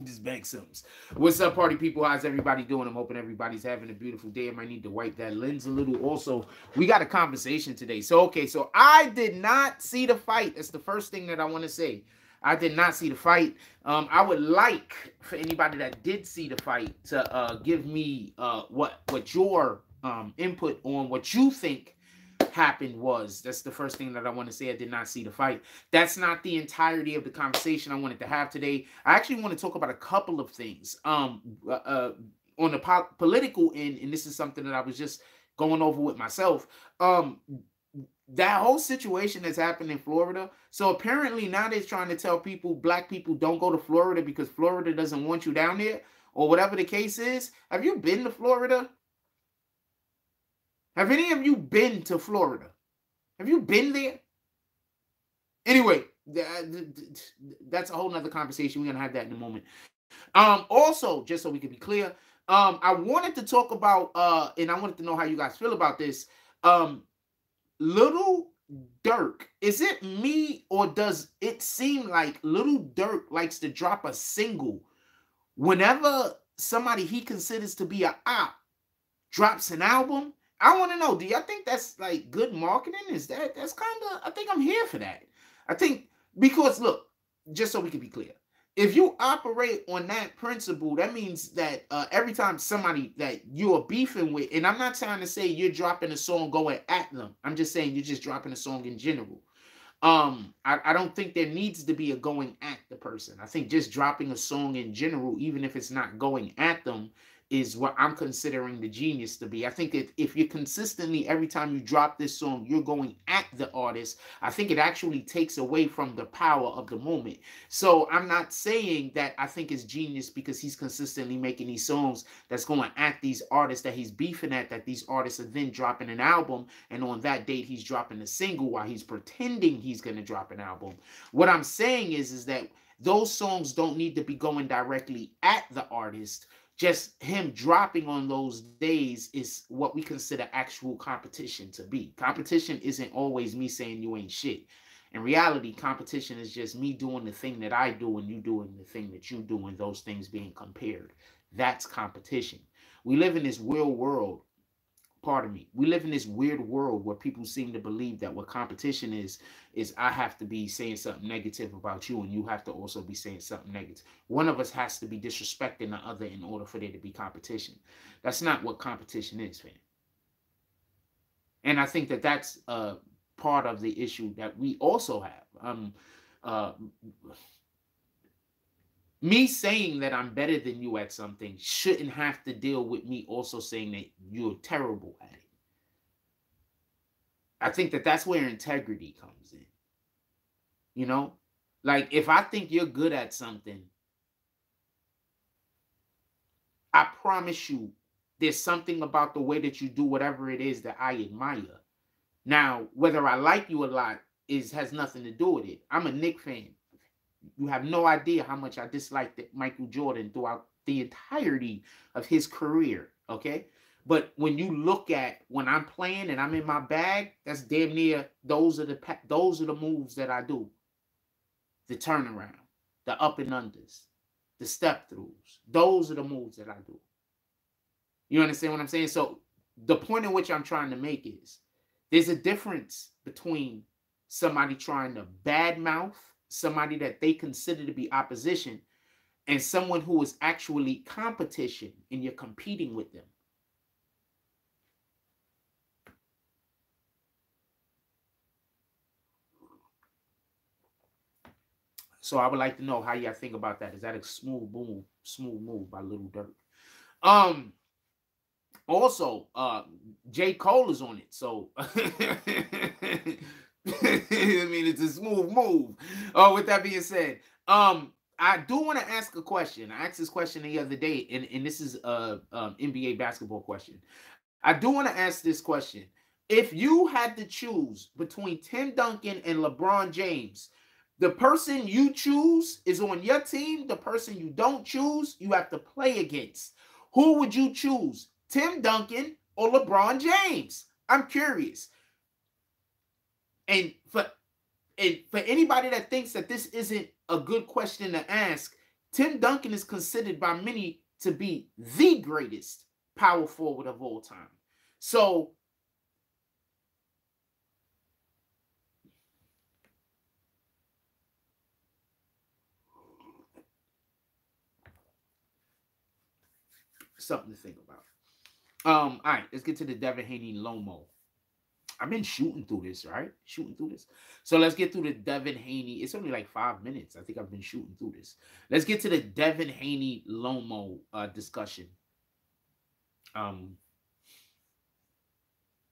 This Bank Sims. What's up, party people? How's everybody doing? I'm hoping everybody's having a beautiful day. I might need to wipe that lens a little. Also, we got a conversation today. So I did not see the fight. That's the first thing that I want to say. I did not see the fight. I would like for anybody that did see the fight to give me what your input on what you think happened was. That's the first thing that I want to say. I did not see the fight. That's not the entirety of the conversation I wanted to have today. I actually want to talk about a couple of things on the political end, and this is something that I was just going over with myself. That whole situation that's happened in Florida. So apparently now they're trying to tell people, black people, don't go to Florida because Florida doesn't want you down there, or whatever the case is. Have you been to Florida? Have any of you been to Florida? Have you been there? Anyway, that's a whole nother conversation. We're going to have that in a moment. Also, just so we can be clear, I wanted to talk about, and I wanted to know how you guys feel about this. Little Durk, is it me or does it seem like Little Durk likes to drop a single whenever somebody he considers to be a op drops an album? I want to know, do y'all think that's like good marketing? That's kind of, I think I'm here for that. I think, because look, just so we can be clear, if you operate on that principle, that means that every time somebody that you're beefing with, and I'm not trying to say you're dropping a song going at them, I'm just saying you're just dropping a song in general. I don't think there needs to be a going at the person. I think just dropping a song in general, even if it's not going at them, is what I'm considering the genius to be. I think that if you're consistently, every time you drop this song, you're going at the artist, I think it actually takes away from the power of the moment. So I'm not saying that I think it's genius because he's consistently making these songs that's going at these artists that he's beefing at, that these artists are then dropping an album, and on that date he's dropping a single while he's pretending he's going to drop an album. What I'm saying is that those songs don't need to be going directly at the artist. Just him dropping on those days is what we consider actual competition to be. Competition isn't always me saying you ain't shit. In reality, competition is just me doing the thing that I do and you doing the thing that you do, and those things being compared. That's competition. We live in this real world. Pardon me. We live in this weird world where people seem to believe that what competition is I have to be saying something negative about you and you have to also be saying something negative. One of us has to be disrespecting the other in order for there to be competition. That's not what competition is, fam. And I think that that's part of the issue that we also have. Me saying that I'm better than you at something shouldn't have to deal with me also saying that you're terrible at it. I think that that's where integrity comes in. You know? Like, if I think you're good at something, I promise you there's something about the way that you do whatever it is that I admire. Now, whether I like you a lot has nothing to do with it. I'm a Knicks fan. You have no idea how much I disliked Michael Jordan throughout the entirety of his career, okay? But when you look at when I'm playing and I'm in my bag, that's damn near, those are the moves that I do. The turnaround, the up and unders, the step throughs. Those are the moves that I do. You understand what I'm saying? So the point in which I'm trying to make is there's a difference between somebody trying to badmouth somebody that they consider to be opposition and someone who is actually competition and you're competing with them. So I would like to know how y'all think about that. Is that a smooth move by Little Durk? Also, J. Cole is on it. So I mean, it's a smooth move. With that being said, I do want to ask a question. I asked this question the other day, and this is a NBA basketball question. I do want to ask this question. If you had to choose between Tim Duncan and LeBron James, the person you choose is on your team. The person you don't choose, you have to play against. Who would you choose? Tim Duncan or LeBron James? I'm curious. And for anybody that thinks that this isn't a good question to ask, Tim Duncan is considered by many to be the greatest power forward of all time. So something to think about. All right, let's get to the Devin Haney Lomo. I've been shooting through this, right? Shooting through this. So let's get through the Devin Haney. It's only like 5 minutes. I think I've been shooting through this. Let's get to the Devin Haney Lomo discussion. I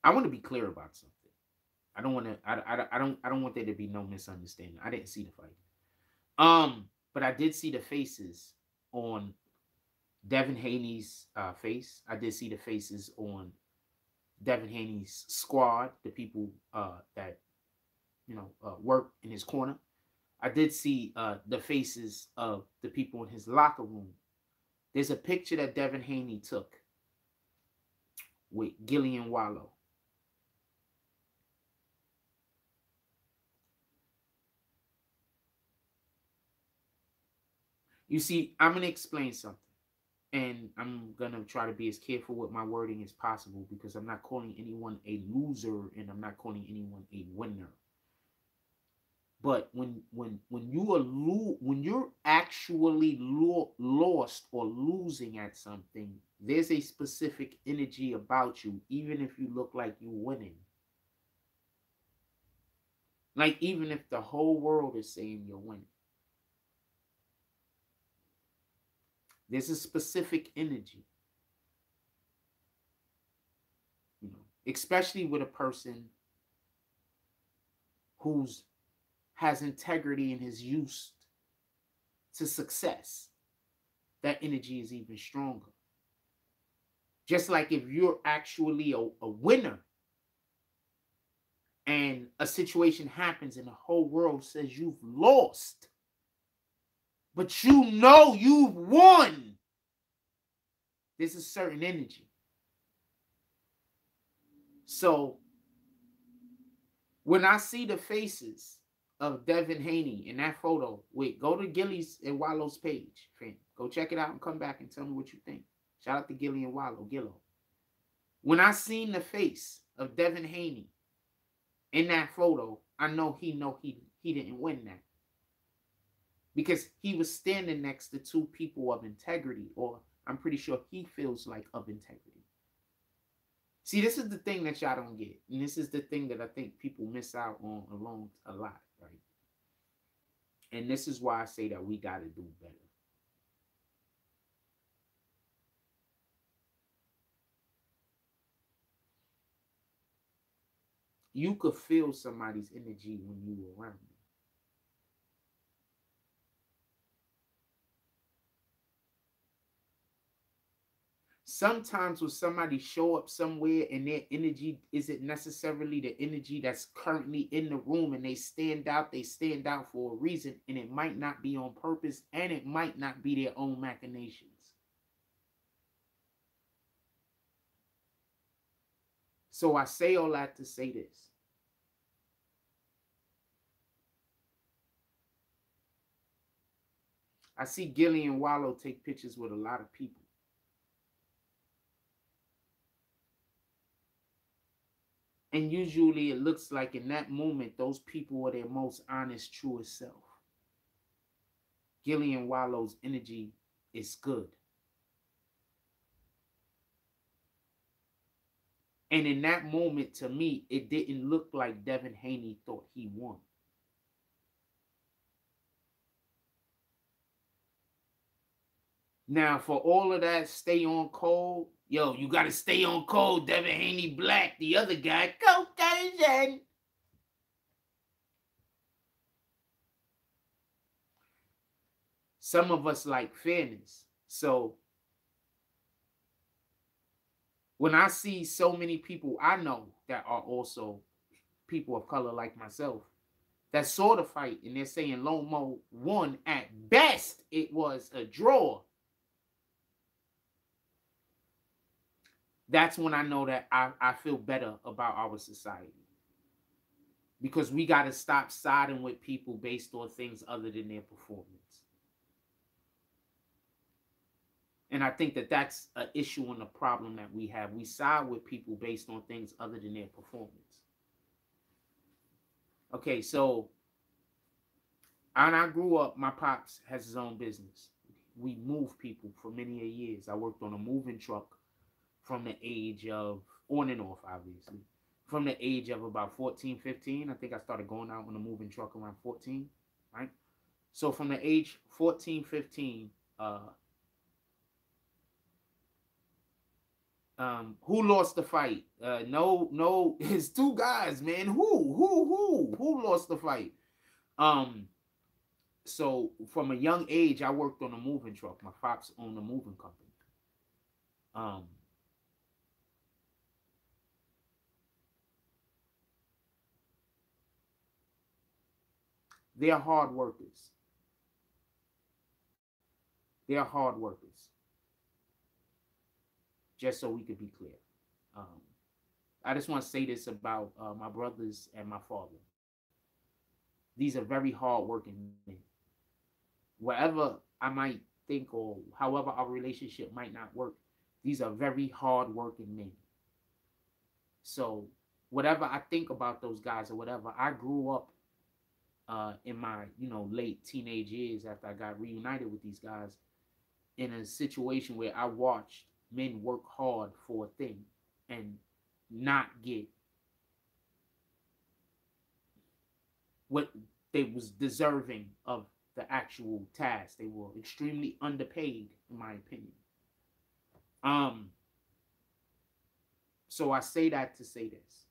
want to be clear about something. I don't want to. I don't want there to be no misunderstanding. I didn't see the fight. But I did see the faces on Devin Haney's face. I did see the faces on Devin Haney's squad, the people that work in his corner. I did see the faces of the people in his locker room. There's a picture that Devin Haney took with Gillian Wallo. You see, I'm going to explain something. And I'm going to try to be as careful with my wording as possible because I'm not calling anyone a loser and I'm not calling anyone a winner. But when you're actually lost or losing at something, there's a specific energy about you, even if you look like you're winning. Like even if the whole world is saying you're winning. There's a specific energy, especially with a person who's has integrity and is used to success. That energy is even stronger. Just like if you're actually a winner and a situation happens and the whole world says you've lost, but you know you've won. There's a certain energy. So when I see the faces of Devin Haney in that photo, go to Gillies and Wallo's page, fam. Go check it out and come back and tell me what you think. Shout out to Gilly and Wallo, Gillo. When I seen the face of Devin Haney in that photo, I know he didn't win that. Because he was standing next to two people of integrity, or I'm pretty sure he feels like of integrity. See, this is the thing that y'all don't get. And this is the thing that I think people miss out on along a lot, right? And this is why I say that we got to do better. You could feel somebody's energy when you were around them. Sometimes when somebody show up somewhere and their energy isn't necessarily the energy that's currently in the room and they stand out for a reason, and it might not be on purpose and it might not be their own machinations. So I say all that to say this. I see Gillian Wallo take pictures with a lot of people. And usually it looks like in that moment, those people are their most honest, truest self. Gillian Wallo's energy is good. And in that moment, to me, it didn't look like Devin Haney thought he won. Now, for all of that, stay on cold. Yo, you got to stay on cold, Devin Haney Black. The other guy, Caucasian. Some of us like fairness. So when I see so many people I know that are also people of color like myself that saw the fight and they're saying Lomo won, at best it was a draw, that's when I know that I feel better about our society. Because we got to stop siding with people based on things other than their performance. And I think that that's an issue and a problem that we have. We side with people based on things other than their performance. Okay, so when I grew up, my pops has his own business. We moved people for many years. I worked on a moving truck from the age of, on and off, obviously, from the age of about 14, 15. I think I started going out on a moving truck around 14, right? So from the age 14, 15, who lost the fight? No, it's two guys, man. Who lost the fight? So from a young age, I worked on a moving truck. My pops owned a moving company. They're hard workers. They're hard workers. Just so we could be clear. I just want to say this about my brothers and my father. These are very hard-working men. Wherever I might think or however our relationship might not work, these are very hard-working men. So whatever I think about those guys or whatever, I grew up in my, late teenage years after I got reunited with these guys in a situation where I watched men work hard for a thing and not get what they was deserving of the actual task. They were extremely underpaid, in my opinion. So I say that to say this.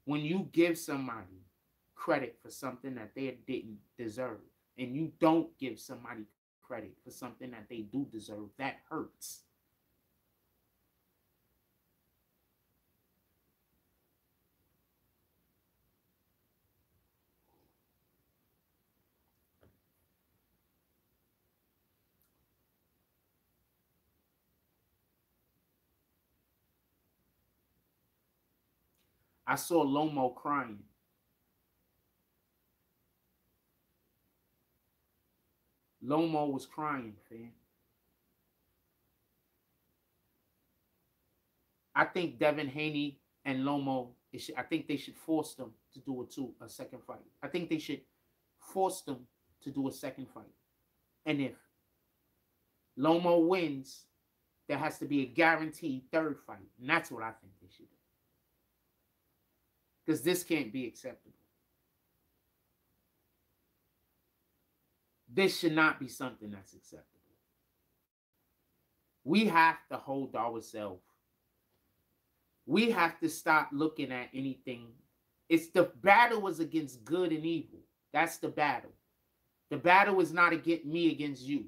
When you give somebody credit for something that they didn't deserve, and you don't give somebody credit for something that they do deserve, that hurts. I saw Lomo crying. Lomo was crying, fam. I think Devin Haney and Lomo, I think they should force them to do a second fight. I think they should force them to do a second fight. And if Lomo wins, there has to be a guaranteed third fight. And that's what I think they should do. Because this can't be acceptable. This should not be something that's acceptable. We have to hold ourselves. We have to stop looking at anything. It's the battle is against good and evil. That's the battle. The battle is not against me against you.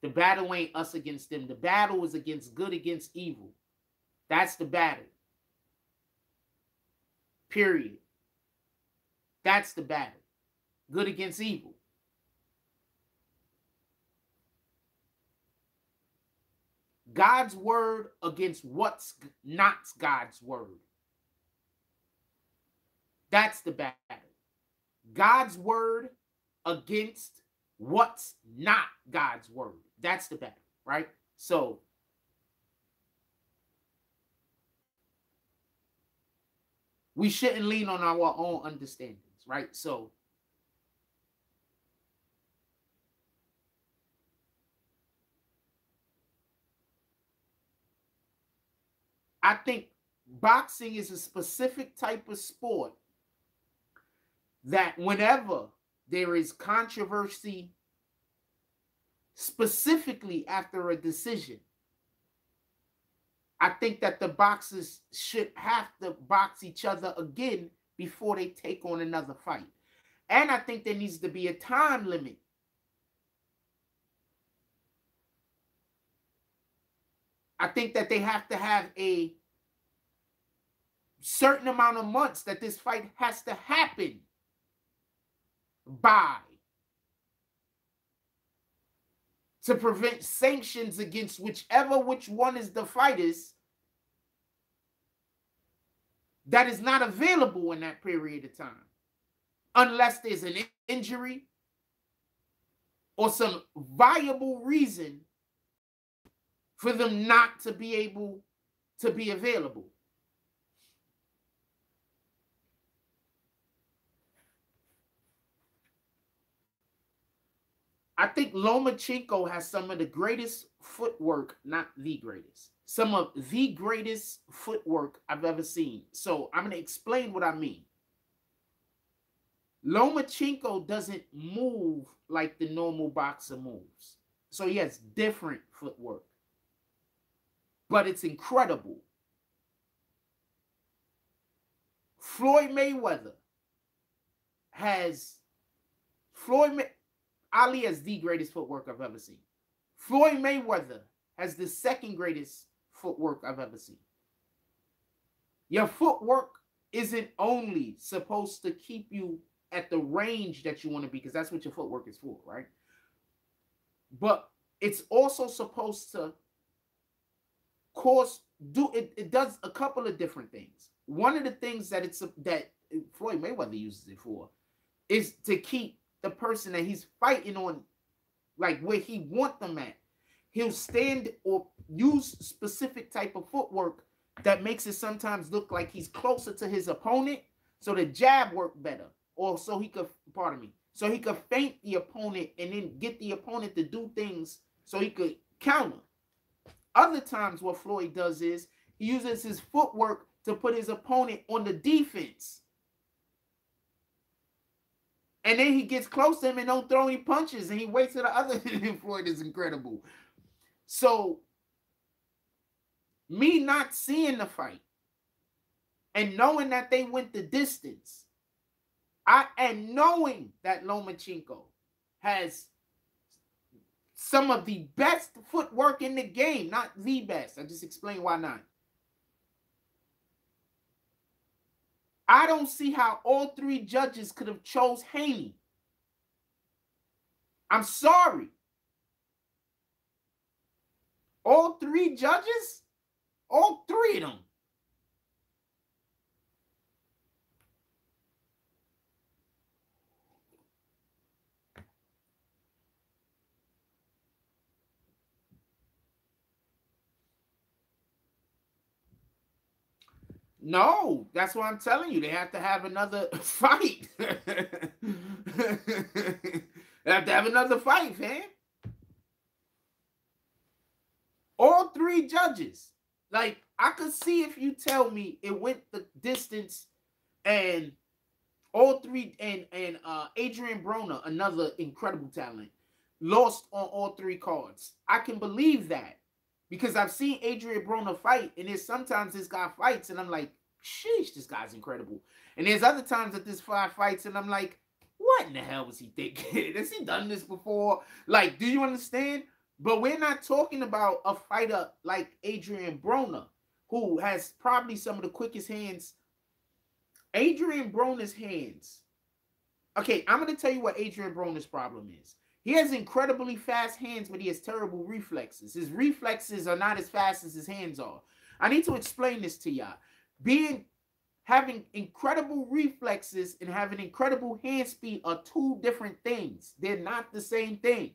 The battle ain't us against them. The battle is against good against evil. That's the battle. Period. That's the battle. Good against evil. God's word against what's not God's word. That's the battle. God's word against what's not God's word. That's the battle, right? So we shouldn't lean on our own understandings, right? So I think boxing is a specific type of sport that whenever there is controversy, specifically after a decision, I think that the boxers should have to box each other again before they take on another fight. And I think there needs to be a time limit. I think that they have to have a certain amount of months that this fight has to happen by to prevent sanctions against which one is the fighters that is not available in that period of time, unless there's an injury or some viable reason for them not to be able to be available. I think Lomachenko has some of the greatest footwork, not the greatest, some of the greatest footwork I've ever seen. So I'm going to explain what I mean. Lomachenko doesn't move like the normal boxer moves. So he has different footwork. But it's incredible. Floyd Mayweather has Ali has the greatest footwork I've ever seen. Floyd Mayweather has the second greatest footwork I've ever seen. Your footwork isn't only supposed to keep you at the range that you want to be, because that's what your footwork is for, right? But it's also supposed to it does a couple of different things. One of the things that Floyd Mayweather uses it for is to keep the person that he's fighting on, like where he want them at. He'll stand or use specific type of footwork that makes it sometimes look like he's closer to his opponent, so the jab worked better, or so he could, so he could feint the opponent and then get the opponent to do things so he could counter. Other times what Floyd does is he uses his footwork to put his opponent on the defense. And then he gets close to him and don't throw any punches, and he waits to the other. Floyd is incredible. So, me not seeing the fight and knowing that they went the distance, and knowing that Lomachenko has some of the best footwork in the game, not the best. I just explained why not. I don't see how all three judges could have chose Haney. I'm sorry. All three judges? All three of them. No, that's what I'm telling you. They have to have another fight. They have to have another fight, fam. All three judges. Like, I could see if you tell me it went the distance and all three, and Adrian Broner, another incredible talent, lost on all three cards. I can believe that. Because I've seen Adrian Broner fight, and there's sometimes this guy fights, and I'm like, sheesh, this guy's incredible. And there's other times that this guy fights, and I'm like, what in the hell was he thinking? Has he done this before? Like, do you understand? But we're not talking about a fighter like Adrian Broner, who has probably some of the quickest hands. Adrian Broner's hands. Okay, I'm going to tell you what Adrian Broner's problem is. He has incredibly fast hands, but he has terrible reflexes. His reflexes are not as fast as his hands are. I need to explain this to y'all. Having incredible reflexes and having incredible hand speed are two different things. They're not the same thing.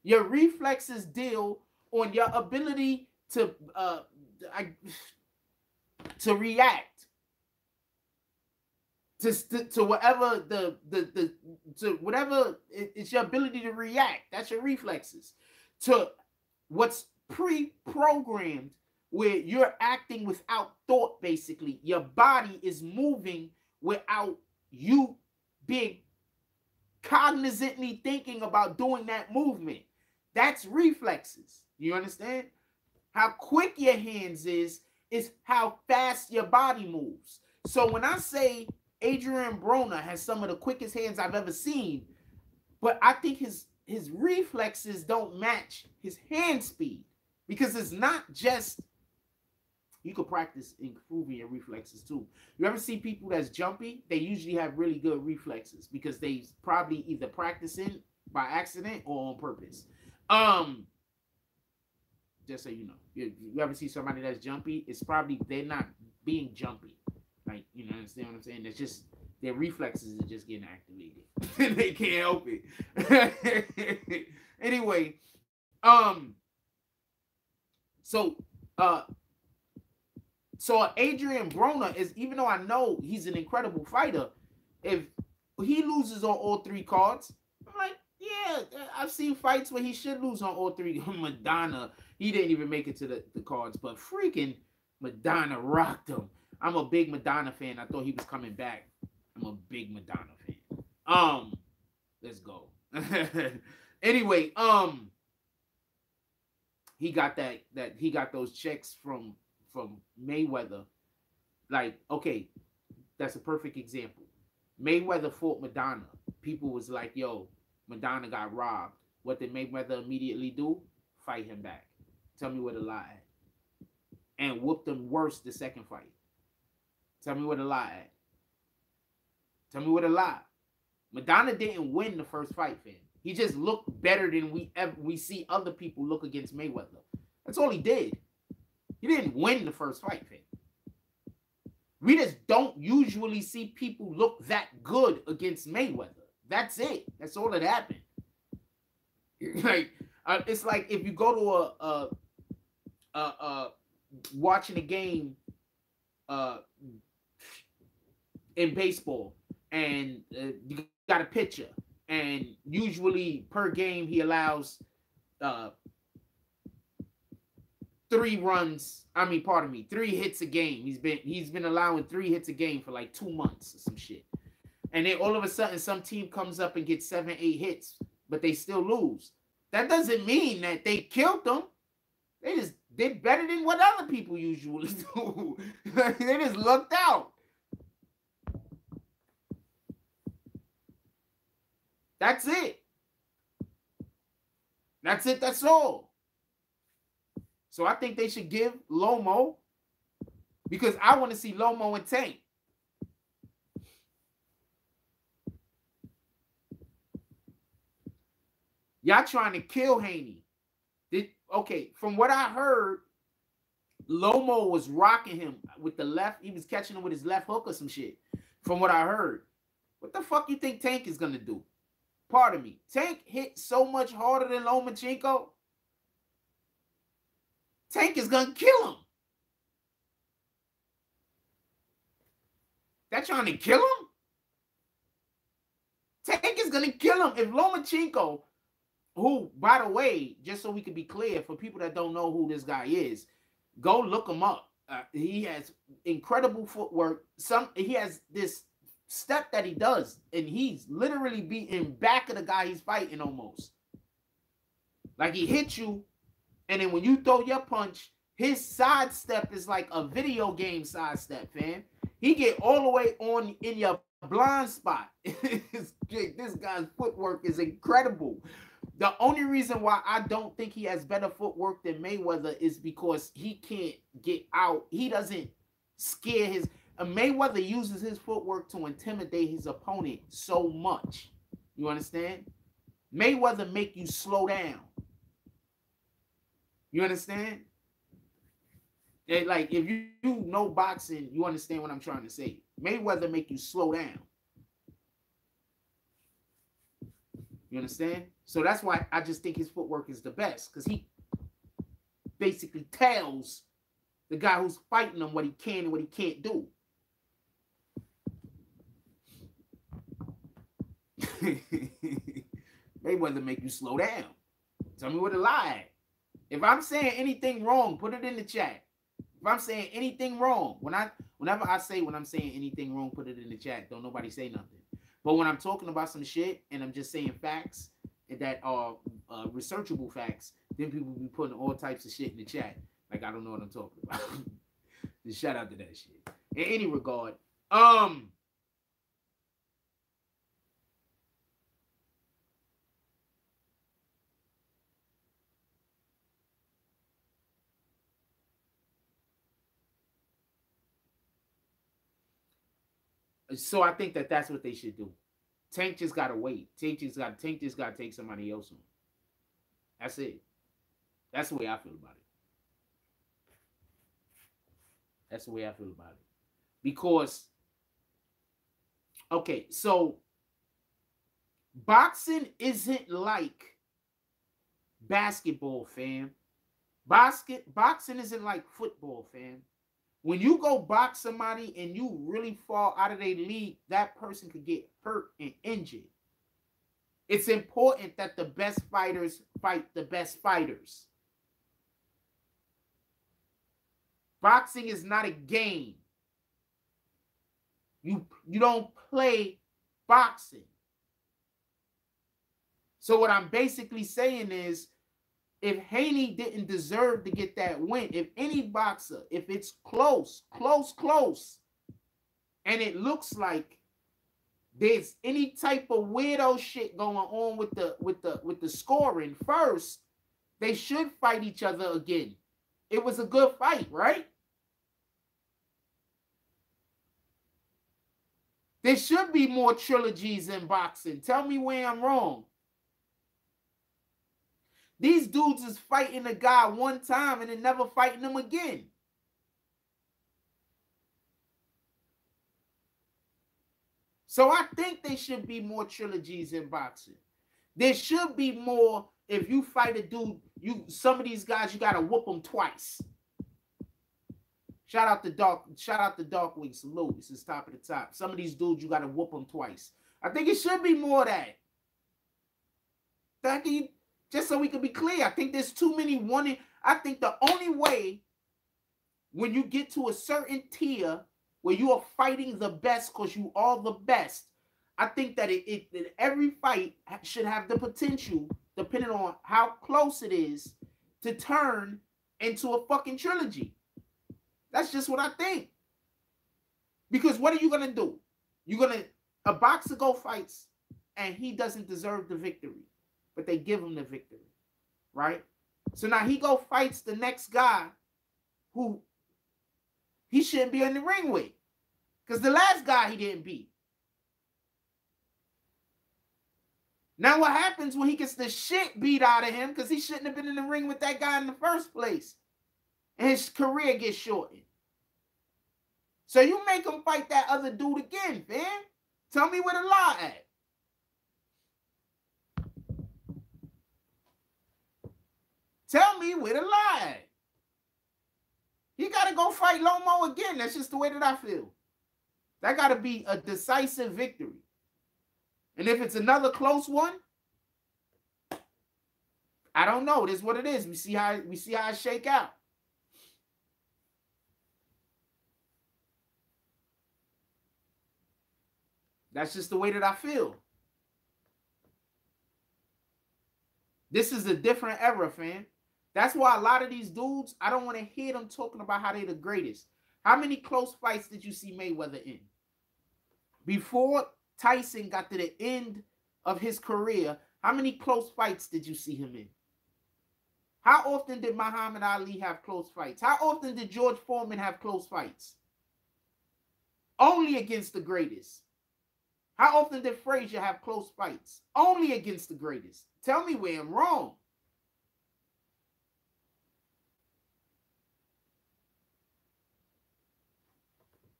Your reflexes deal on your ability to react. To whatever whatever it's your ability to react. That's your reflexes. To what's pre-programmed, where you're acting without thought, basically. Your body is moving without you being cognizantly thinking about doing that movement. That's reflexes. You understand? How quick your hands is how fast your body moves. So when I say Adrian Broner has some of the quickest hands I've ever seen, but I think his reflexes don't match his hand speed, because it's not just, you could practice improving your reflexes too. You ever see people that's jumpy? They usually have really good reflexes because they probably either practicing by accident or on purpose. Just so you know, you ever see somebody that's jumpy? It's probably they're not being jumpy. Like, you know, understand what I'm saying? It's just their reflexes are just getting activated. They can't help it. Anyway, so uh so Adrian Broner is, even though I know he's an incredible fighter, if he loses on all three cards, I'm like, yeah, I've seen fights where he should lose on all three. Madonna, he didn't even make it to the cards, but freaking Madonna rocked him. I'm a big Madonna fan. I thought he was coming back. I'm a big Madonna fan. Let's go. Anyway, he got he got those checks from Mayweather. Like, okay, that's a perfect example. Mayweather fought Madonna. People was like, yo, Madonna got robbed. What did Mayweather immediately do? Fight him back. Tell me where the lie at. And whooped him worse the second fight. Tell me where the lie at. Tell me where the lie. Madonna didn't win the first fight, fam. He just looked better than we see other people look against Mayweather. That's all he did. He didn't win the first fight, fam. We just don't usually see people look that good against Mayweather. That's it. That's all that happened. Like, it's like if you go to watching a game in baseball, and you got a pitcher, and usually per game he allows 3 hits a game. He's been allowing 3 hits a game for like 2 months or some shit. And then all of a sudden some team comes up and gets 7, 8 hits, but they still lose. That doesn't mean that they killed them. They just did better than what other people usually do. They just lucked out. That's it. That's it. That's all. So I think they should give Lomo, because I want to see Lomo and Tank. Y'all trying to kill Haney. Okay, from what I heard, Lomo was rocking him with the left. He was catching him with his left hook or some shit. From what I heard. What the fuck you think Tank is going to do? Pardon me. Tank hit so much harder than Lomachenko. Tank is going to kill him. They're trying to kill him? Tank is going to kill him. If Lomachenko, who, by the way, just so we can be clear, for people that don't know who this guy is, go look him up. He has incredible footwork. He has this step that he does, and he's literally beating back of the guy he's fighting almost. Like, he hits you, and then when you throw your punch, his sidestep is like a video game sidestep, fam. He get all the way on in your blind spot. This guy's footwork is incredible. The only reason why I don't think he has better footwork than Mayweather is because he can't get out. He doesn't scare his... Mayweather uses his footwork to intimidate his opponent so much. You understand? Mayweather make you slow down. You understand? Like, if you know boxing, you understand what I'm trying to say. Mayweather make you slow down. You understand? So that's why I just think his footwork is the best, because he basically tells the guy who's fighting him what he can and what he can't do. Mayweather make you slow down. Tell me where the lie at. If I'm saying anything wrong, put it in the chat. If I'm saying anything wrong, whenever I say when I'm saying anything wrong, put it in the chat. Don't nobody say nothing. But when I'm talking about some shit and I'm just saying facts that are researchable facts, then people be putting all types of shit in the chat. Like, I don't know what I'm talking about. Just shout out to that shit. In any regard, so I think that's what they should do. Tank just gotta wait. Tank just gotta take somebody else on. That's it. That's the way I feel about it. That's the way I feel about it. Because Okay, so boxing isn't like basketball, fam. Boxing isn't like football, fam. When you go box somebody and you really fall out of their league, that person could get hurt and injured. It's important that the best fighters fight the best fighters. Boxing is not a game. You don't play boxing. So what I'm basically saying is, if Haney didn't deserve to get that win, if any boxer, if it's close, and it looks like there's any type of weirdo shit going on with the scoring first, they should fight each other again. It was a good fight, right? There should be more trilogies in boxing. Tell me where I'm wrong. These dudes is fighting a guy one time and then never fighting him again. So I think there should be more trilogies in boxing. There should be more. If you fight a dude, some of these guys, you gotta whoop them twice. Shout out to Darkwing. Salute. This is top of the top. Some of these dudes, you gotta whoop them twice. I think it should be more of that. Thank you. Just so we can be clear, I think there's too many wanting. I think the only way when you get to a certain tier where you are fighting the best because you are the best, I think that that every fight should have the potential, depending on how close it is, to turn into a fucking trilogy. That's just what I think. Because what are you going to do? A boxer go fights and he doesn't deserve the victory, but they give him the victory, right? So now he go fights the next guy who he shouldn't be in the ring with, because the last guy he didn't beat. Now what happens when he gets the shit beat out of him because he shouldn't have been in the ring with that guy in the first place, and his career gets shortened? So you make him fight that other dude again, fam. Tell me where the law at. Tell me where the lie at. He got to go fight Lomo again. That's just the way that I feel. That got to be a decisive victory. And if it's another close one, I don't know. It is what it is. We see how it shake out. That's just the way that I feel. This is a different era, fam. That's why a lot of these dudes, I don't want to hear them talking about how they're the greatest. How many close fights did you see Mayweather in? Before Tyson got to the end of his career, how many close fights did you see him in? How often did Muhammad Ali have close fights? How often did George Foreman have close fights? Only against the greatest. How often did Frazier have close fights? Only against the greatest. Tell me where I'm wrong.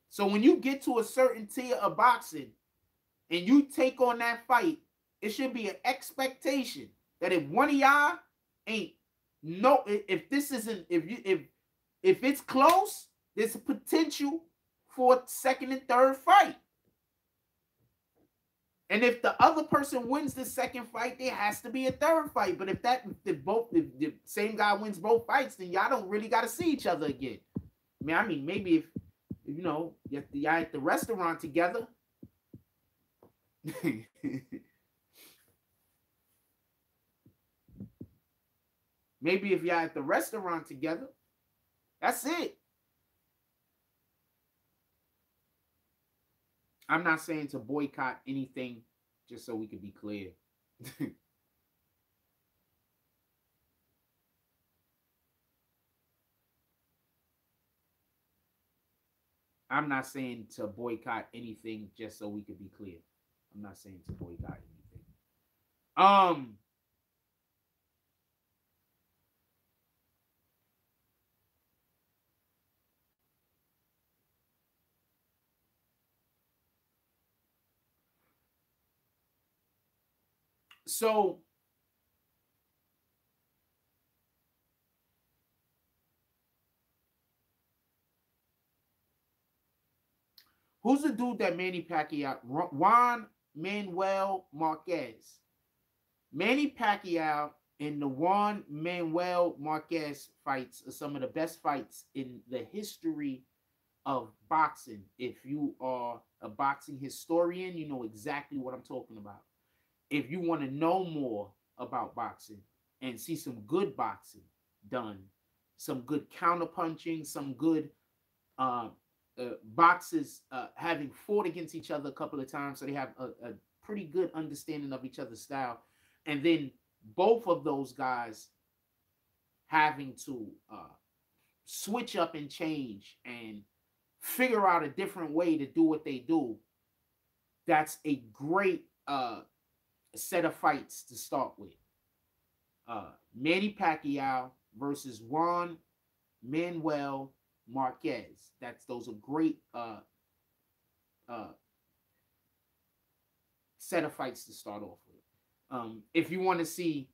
So when you get to a certain tier of boxing and you take on that fight, it should be an expectation that if one of y'all ain't if this isn't, if it's close, there's a potential for a second and third fight. And if the other person wins the second fight, there has to be a third fight. But if the same guy wins both fights, then y'all don't really got to see each other again. I mean, maybe if y'all at the restaurant together. Maybe if y'all at the restaurant together, that's it. I'm not saying to boycott anything, just so we can be clear. I'm not saying to boycott anything, just so we can be clear. I'm not saying to boycott anything. So who's the dude that Manny Pacquiao? Juan Manuel Marquez. Manny Pacquiao and the Juan Manuel Marquez fights are some of the best fights in the history of boxing. If you are a boxing historian, you know exactly what I'm talking about. If you want to know more about boxing and see some good boxing done, some good counterpunching, some good uh, boxers having fought against each other a couple of times, so they have a pretty good understanding of each other's style, and then both of those guys having to switch up and change and figure out a different way to do what they do. That's a great set of fights to start with. Manny Pacquiao versus Juan Manuel Marquez. Those are great uh, set of fights to start off with. If you want to see,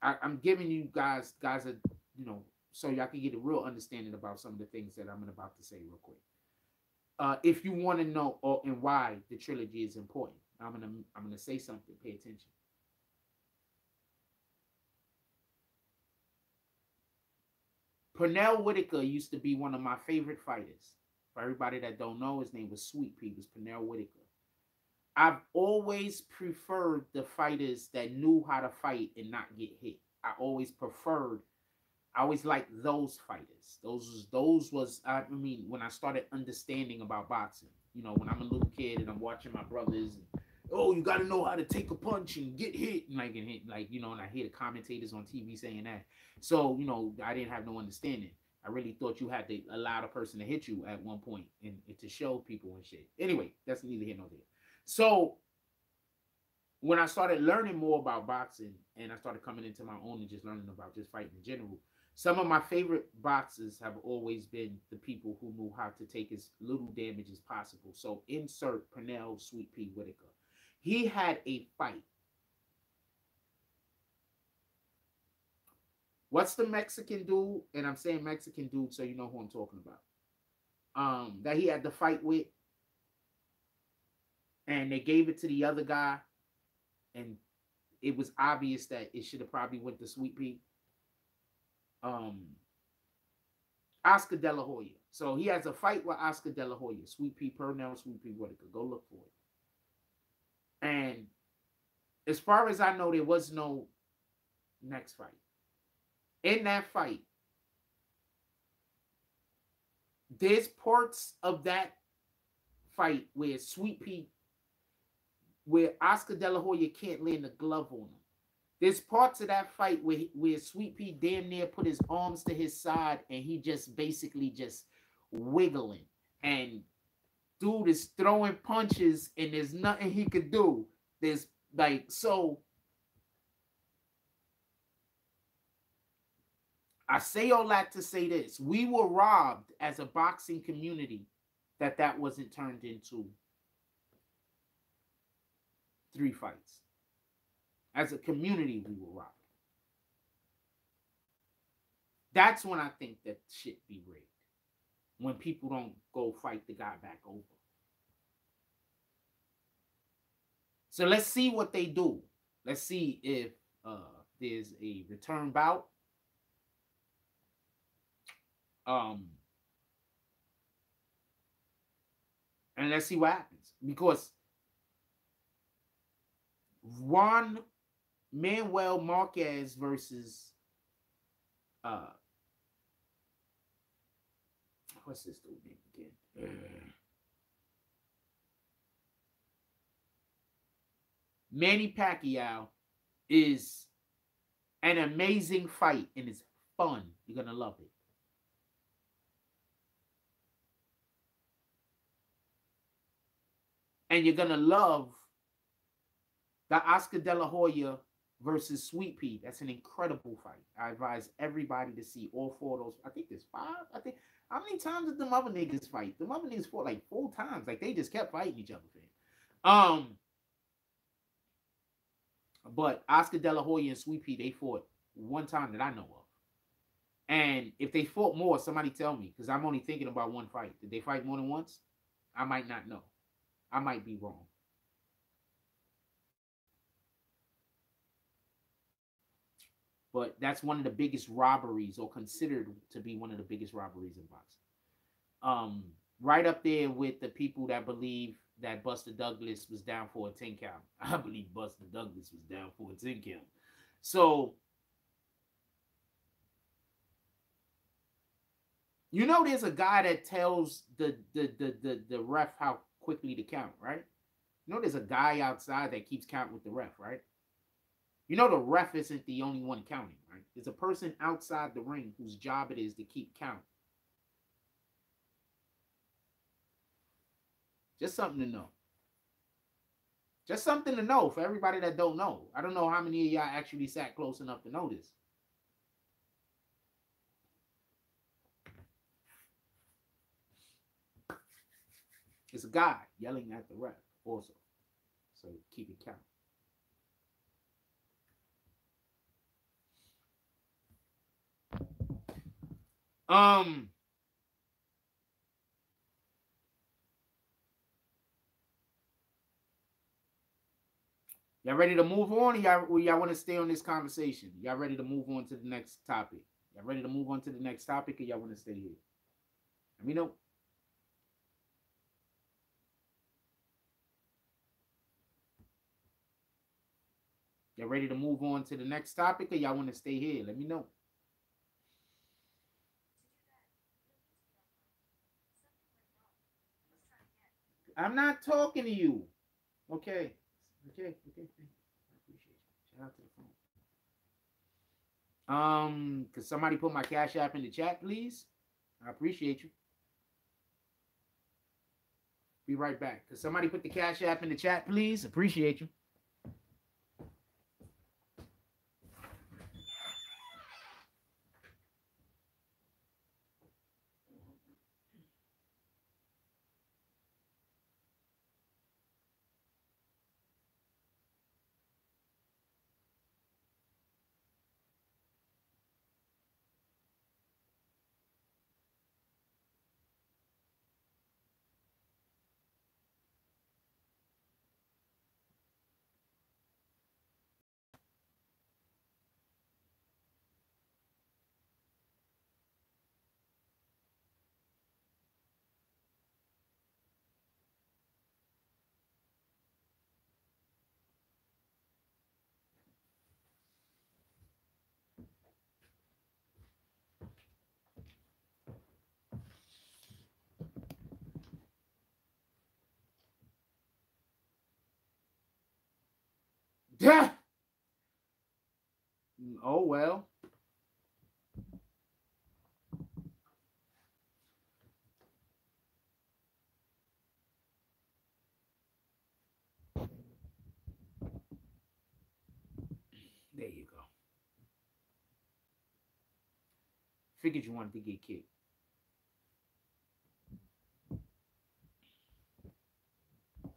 I'm giving you guys a so y'all can get a real understanding about some of the things that I'm about to say real quick. If you want to know and why the trilogy is important, I'm gonna say something. Pay attention. Pernell Whitaker used to be one of my favorite fighters. For everybody that don't know, his name was Sweet Pea. It was Pernell Whitaker. I've always preferred the fighters that knew how to fight and not get hit. I always liked those fighters. Those was I mean, when I started understanding about boxing, when I'm a little kid and I'm watching my brothers, and, oh, you got to know how to take a punch and get hit, and and I hear the commentators on TV saying that. So I didn't have no understanding. I really thought you had to allow the person to hit you at one point and to show people and shit. Anyway, that's neither here nor there. So when I started learning more about boxing and I started coming into my own and just learning about just fighting in general, some of my favorite boxers have always been the people who knew how to take as little damage as possible. So insert Pernell Sweet Pea Whitaker. He had a fight. What's the Mexican dude? And I'm saying Mexican dude so you know who I'm talking about. That he had the fight with. And they gave it to the other guy. And it was obvious that it should have probably went to Sweet Pea. Oscar De La Hoya. So he has a fight with Oscar De La Hoya. Sweet Pea Pernell, Sweet Pea Whitaker. Go look for it. And as far as I know, there was no next fight. In that fight, there's parts of that fight where where Oscar De La Hoya can't land a glove on him. There's parts of that fight where Sweet Pea damn near put his arms to his side and he just basically just wiggling. And dude is throwing punches and there's nothing he could do. There's so I say all that to say this. We were robbed as a boxing community that wasn't turned into 3 fights. As a community, we were robbed. That's when I think that shit be rigged. When people don't go fight the guy back over. So let's see what they do. Let's see if there's a return bout. And let's see what happens. Because Juan Manuel Marquez versus what's this dude name again? Manny Pacquiao is an amazing fight and it's fun. You're gonna love it. And you're gonna love the Oscar De La Hoya versus Sweet Pea. That's an incredible fight. I advise everybody to see all 4 of those. I think there's 5. I think how many times did them other niggas fight? Them other niggas fought like 4 times. Like they just kept fighting each other, fam. But Oscar De La Hoya and Sweet Pea, they fought one time that I know of. And if they fought more, somebody tell me, because I'm only thinking about one fight. Did they fight more than once? I might not know. I might be wrong. But that's one of the biggest robberies, or considered to be one of the biggest robberies in boxing. Right up there with the people that believe that Buster Douglas was down for a 10 count. I believe Buster Douglas was down for a 10 count. So, you know, there's a guy that tells the ref how quickly to count, right? You know, there's a guy outside that keeps count with the ref, right? You know, the ref isn't the only one counting, right? There's a person outside the ring whose job it is to keep count. Just something to know. Just something to know for everybody that don't know. I don't know how many of y'all actually sat close enough to know this. It's a guy yelling at the ref also. So keep it count. Y'all ready to move on, or y'all want to stay on this conversation? Y'all ready to move on to the next topic? Y'all ready to move on to the next topic, or y'all want to stay here? Let me know. Y'all ready to move on to the next topic, or y'all want to stay here? Let me know. I'm not talking to you. Okay. Okay. I appreciate you. Shout out to the phone. Could somebody put my Cash App in the chat, please? I appreciate you. Be right back. Could somebody put the Cash App in the chat, please? Appreciate you. Yeah. Oh well. There you go. Figured you wanted to get kicked.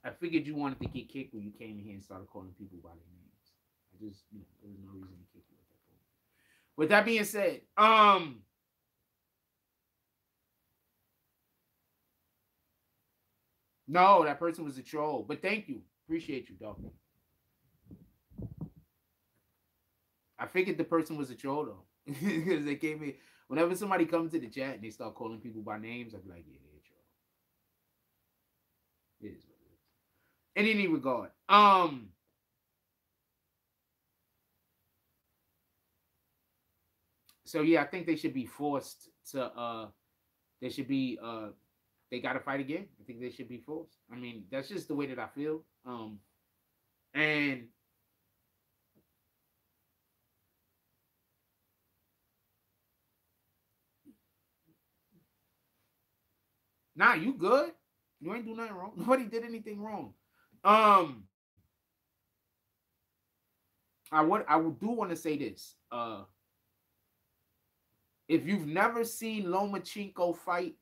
I figured you wanted to get kicked when you came in here and started calling people by their names. I just, there was no reason to kick you at that point. With that being said, no, that person was a troll. But thank you. Appreciate you, dog. I figured the person was a troll though. Because they came in. Whenever somebody comes to the chat and they start calling people by names, I'd be like, yeah, they're a troll. It is what it is. In any regard. So yeah, I think they should be forced to they should be they gotta fight again. I think they should be forced. I mean, that's just the way that I feel. And nah, you good. You ain't do nothing wrong. Nobody did anything wrong. I do want to say this. If you've never seen Lomachenko fight,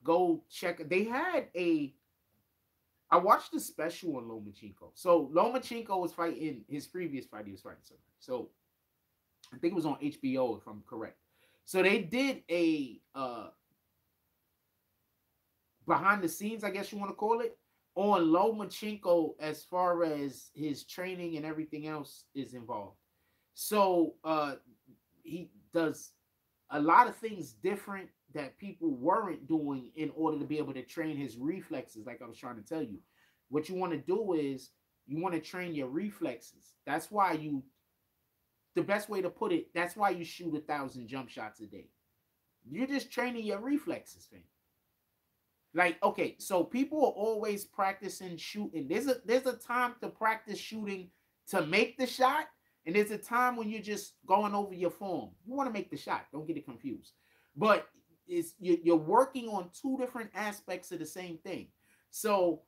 go check. They had a I watched the special on Lomachenko. So Lomachenko was fighting his previous fight. He was fighting somebody. So I think it was on HBO, if I'm correct. So they did a behind the scenes, I guess you want to call it, on Lomachenko as far as his training and everything else is involved. So he does a lot of things different that people weren't doing in order to be able to train his reflexes, like I was trying to tell you. What you want to do is you want to train your reflexes. That's why the best way to put it, that's why you shoot 1,000 jump shots a day. You're just training your reflexes, fam. Like, okay, so people are always practicing shooting. There's a time to practice shooting to make the shot, and there's a time when you're just going over your form. You want to make the shot. Don't get it confused. But you're working on two different aspects of the same thing. So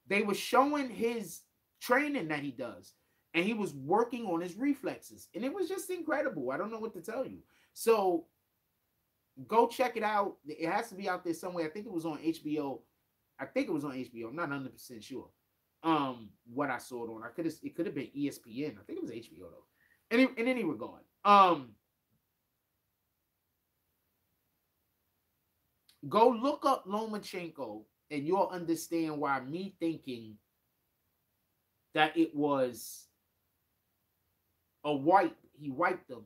they were showing his training that he does, and he was working on his reflexes, and it was just incredible. I don't know what to tell you. So go check it out. It has to be out there somewhere. I think it was on HBO. I'm not 100% sure. What I saw it on. It could have been ESPN. I think it was HBO though. In any regard. Go look up Lomachenko and you'll understand why me thinking that it was he wiped them,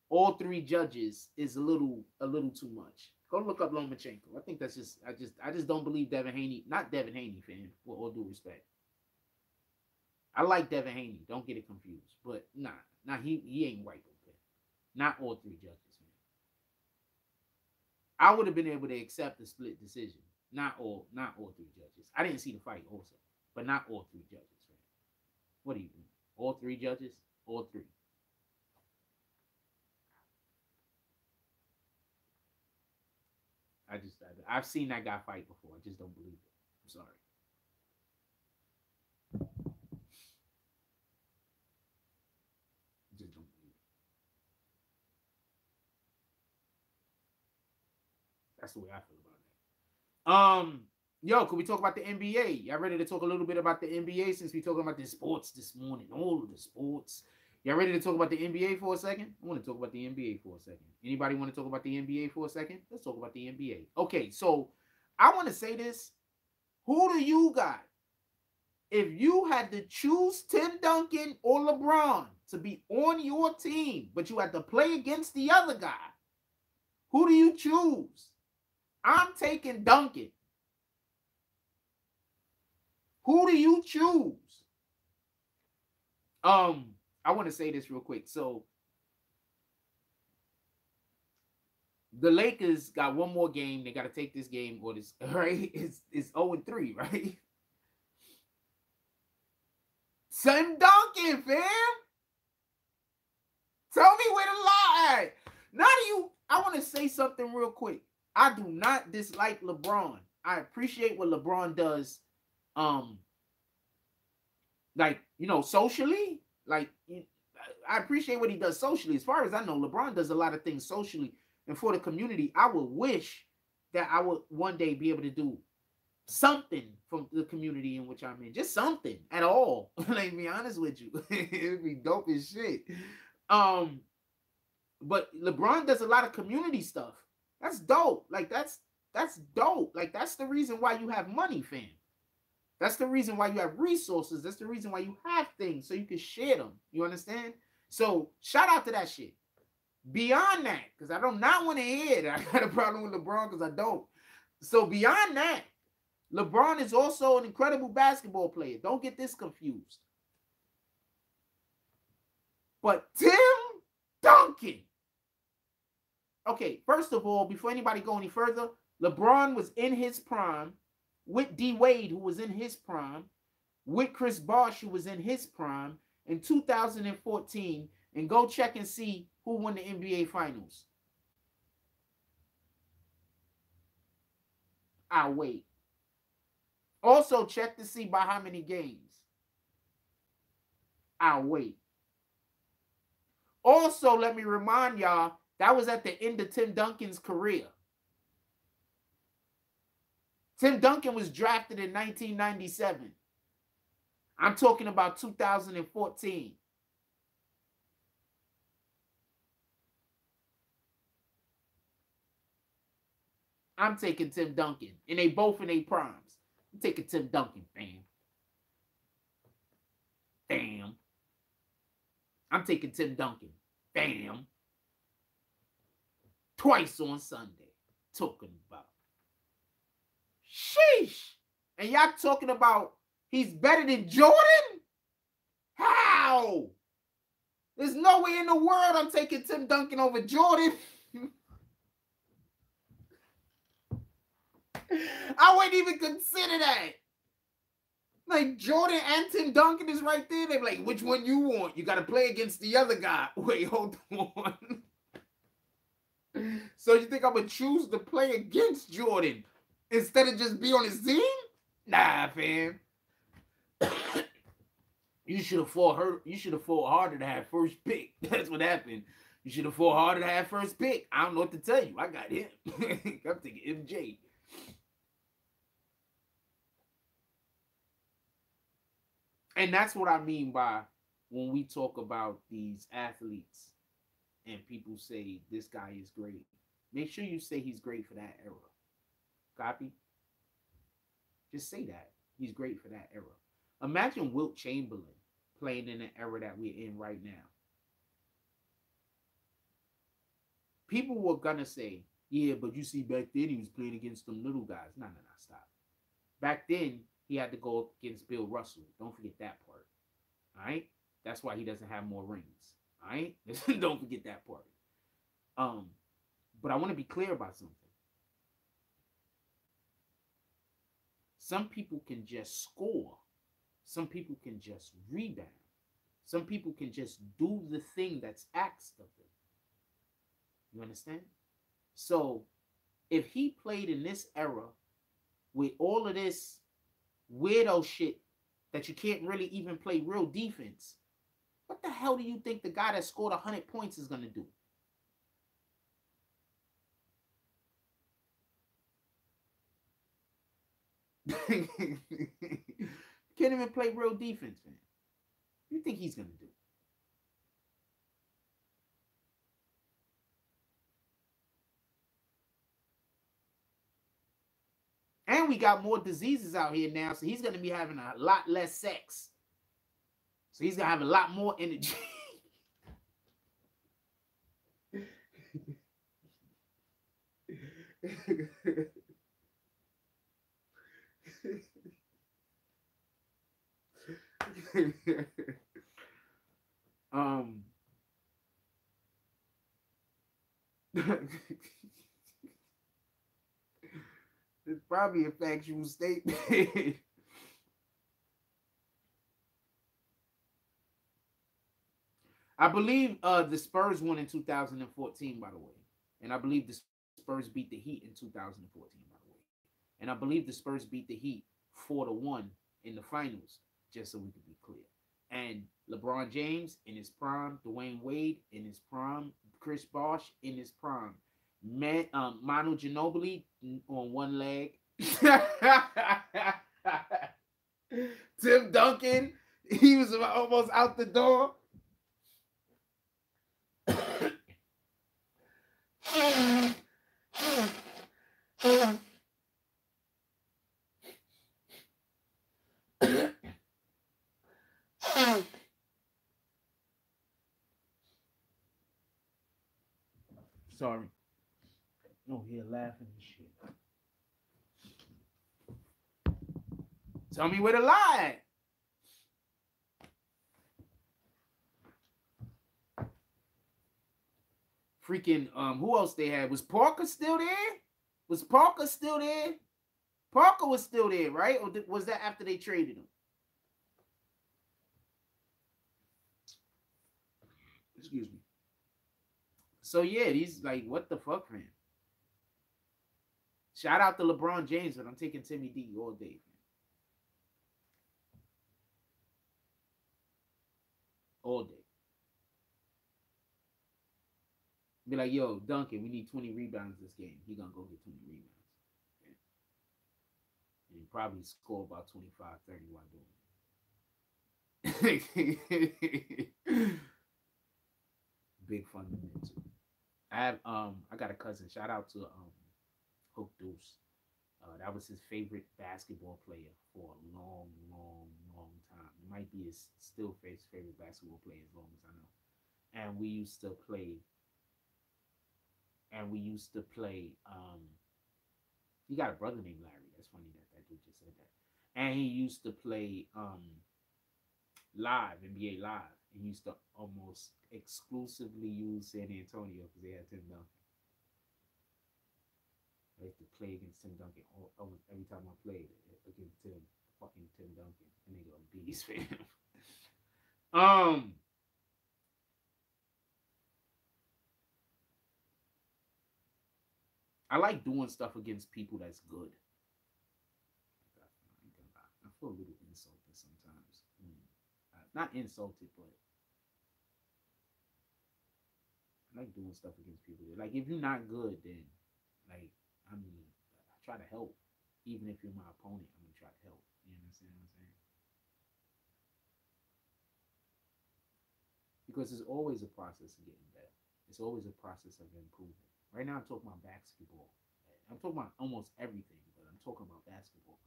all three judges, is a little too much. Go look up Lomachenko. I think that's I just don't believe Devin Haney. Not Devin Haney, fam, with all due respect. I like Devin Haney. Don't get it confused. But he ain't wiped them, fam. Not all three judges, man. I would have been able to accept the split decision. Not all three judges. I didn't see the fight also, but not all three judges, fam. What do you mean? All three judges? All three. I've seen that guy fight before. I just don't believe it. I'm sorry. I just don't believe it. That's the way I feel about it. Yo, could we talk about the NBA? Y'all ready to talk a little bit about the NBA since we talking about the sports this morning? All of the sports. Y'all ready to talk about the NBA for a second? I want to talk about the NBA for a second. Anybody want to talk about the NBA for a second? Let's talk about the NBA. Okay, so I want to say this. Who do you got? If you had to choose Tim Duncan or LeBron to be on your team, but you had to play against the other guy, who do you choose? I'm taking Duncan. Who do you choose? I want to say this real quick. So the Lakers got one more game. They got to take this game or this, right? It's 0-3, right? Tim Duncan, fam. Tell me where the lie at. I want to say something real quick. I do not dislike LeBron. I appreciate what LeBron does. Like, socially. Like, I appreciate what he does socially. As far as I know, LeBron does a lot of things socially and for the community. I would wish that I would one day be able to do something from the community in which I'm in. Just something at all. Like, be honest with you. It'd be dope as shit. But LeBron does a lot of community stuff. That's dope. Like, that's dope. Like, that's the reason why you have money, fam. That's the reason why you have resources. That's the reason why you have things, so you can share them. You understand? So shout out to that shit. Beyond that, because I do not want to hear that I got a problem with LeBron, because I don't. So beyond that, LeBron is also an incredible basketball player. Don't get this confused. But Tim Duncan. Okay, first of all, before anybody go any further, LeBron was in his prime with D Wade, who was in his prime, with Chris Bosh, who was in his prime in 2014, and go check and see who won the NBA Finals. I'll wait. Also, check to see by how many games. I'll wait. Also, let me remind y'all, that was at the end of Tim Duncan's career. Tim Duncan was drafted in 1997. I'm talking about 2014. I'm taking Tim Duncan. And they both in their primes. I'm taking Tim Duncan, fam. Bam. I'm taking Tim Duncan. Bam. Twice on Sunday. Talking about. Sheesh. And y'all talking about he's better than Jordan? How? There's no way in the world I'm taking Tim Duncan over Jordan. I wouldn't even consider that. Like, Jordan and Tim Duncan is right there. They're like, which one you want? You got to play against the other guy. Wait, hold on. So you think I'm going to choose to play against Jordan instead of just be on his team? Nah, fam. You should have fought her. You should have fought harder to have first pick. That's what happened. You should have fought harder to have first pick. I don't know what to tell you. I got him. I'm thinking MJ. And that's what I mean by when we talk about these athletes and people say this guy is great. Make sure you say he's great for that era. Copy? Just say that. He's great for that era. Imagine Wilt Chamberlain playing in the era that we're in right now. People were going to say, yeah, but you see back then he was playing against them little guys. No, stop. Back then, he had to go against Bill Russell. Don't forget that part. All right? That's why he doesn't have more rings. All right? Don't forget that part. But I want to be clear about something. Some people can just score. Some people can just rebound. Some people can just do the thing that's asked of them. You understand? So, if he played in this era with all of this weirdo shit that you can't really even play real defense, what the hell do you think the guy that scored 100 points is going to do? Can't even play real defense, man. What do you think he's going to do? And we got more diseases out here now, so he's going to be having a lot less sex. So he's going to have a lot more energy. It's probably a factual statement. I believe the Spurs won in 2014, by the way. And I believe the Spurs beat the Heat in 2014, by the way. And I believe the Spurs beat the Heat 4-1 in the finals, just so we can be clear. And LeBron James in his prime, Dwayne Wade in his prime, Chris Bosh in his prime, Manu Ginobili on one leg, Tim Duncan, he was almost out the door. Sorry. Oh, here laughing and shit. Tell me where to lie. Freaking who else they had? Was Parker still there? Was Parker still there? Parker was still there, right? Or was that after they traded him? Excuse me. So yeah, he's like, what the fuck, man? Shout out to LeBron James, but I'm taking Timmy D all day, man. All day. Be like, yo, Duncan, we need 20 rebounds this game. He gonna go get 20 rebounds. And he probably score about 25, 30 while doing it. Big fundamental. I got a cousin. Shout out to Hook Deuce. That was his favorite basketball player for a long, long, long time. It might be his still his favorite basketball player as long as I know. And we used to play. And we used to play. He got a brother named Larry. That's funny that that dude just said that. And he used to play live NBA Live. And he used to almost exclusively use San Antonio because they had Tim Duncan. I used to play against Tim Duncan almost every time I played against fucking Tim Duncan. And they go beast fan. I like doing stuff against people that's good. I feel a little insulted sometimes. Not insulted, but I like doing stuff against people. Like if you're not good, then like I mean, I try to help. Even if you're my opponent, I'm gonna try to help. You understand what I'm saying? Because it's always a process of getting better. It's always a process of improving. Right now, I'm talking about basketball. I'm talking about almost everything, but I'm talking about basketball.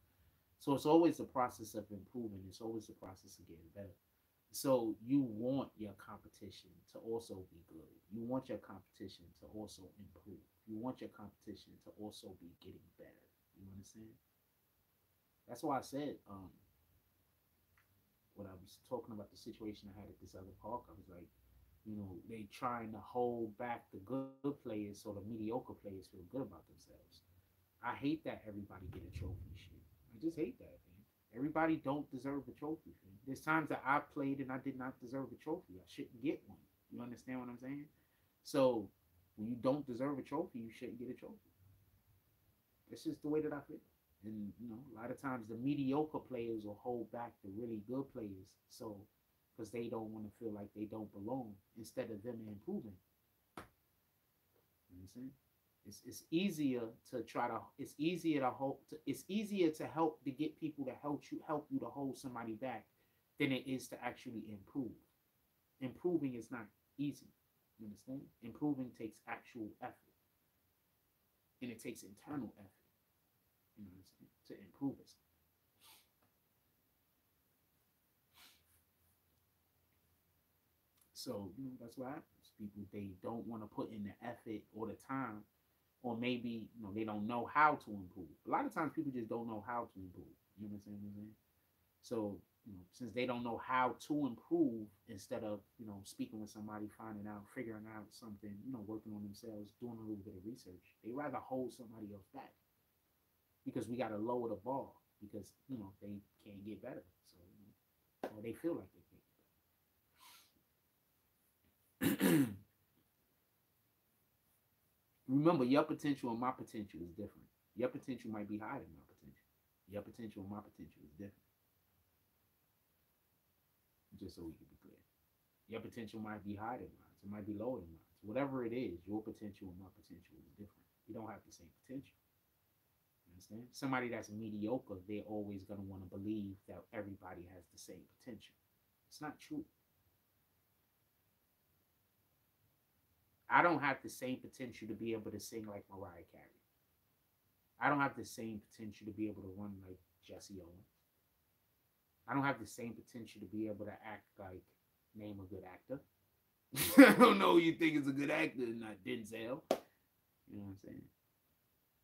So it's always a process of improving. It's always a process of getting better. So you want your competition to also be good. You want your competition to also improve. You want your competition to also be getting better. You understand? That's why I said when I was talking about the situation I had at this other park, I was like, you know, they trying to hold back the good players so the mediocre players feel good about themselves. I hate that everybody get a trophy shit. I just hate that, man. Everybody don't deserve a trophy, man. There's times that I played and I did not deserve a trophy. I shouldn't get one. You understand what I'm saying? So when you don't deserve a trophy, you shouldn't get a trophy. It's just the way that I feel. And you know, a lot of times the mediocre players will hold back the really good players, so because they don't want to feel like they don't belong, instead of them improving. You know what I'm saying? It's easier to try to it's easier to hope to, it's easier to help to get people to help you to hold somebody back than it is to actually improve. Improving is not easy. You understand? Improving takes actual effort, and it takes internal effort. You know what I'm saying? To improve it. So, you know, that's what happens. People, they don't want to put in the effort or the time, or maybe, you know, they don't know how to improve. A lot of times people just don't know how to improve. You know what I'm saying? So, you know, since they don't know how to improve, instead of, you know, speaking with somebody, finding out, figuring out something, you know, working on themselves, doing a little bit of research, they rather hold somebody else back because we got to lower the bar because, you know, they can't get better. So, you know, or they feel like they can't. Remember, your potential and my potential is different. Your potential might be higher than my potential. Your potential and my potential is different. Just so we can be clear. Your potential might be higher than mine. It might be lower than mine. Whatever it is, your potential and my potential is different. We don't have the same potential. You understand? Somebody that's mediocre, they're always going to want to believe that everybody has the same potential. It's not true. I don't have the same potential to be able to sing like Mariah Carey. I don't have the same potential to be able to run like Jesse Owens. I don't have the same potential to be able to act like, name a good actor. I don't know who you think is a good actor, not Denzel. You know what I'm saying?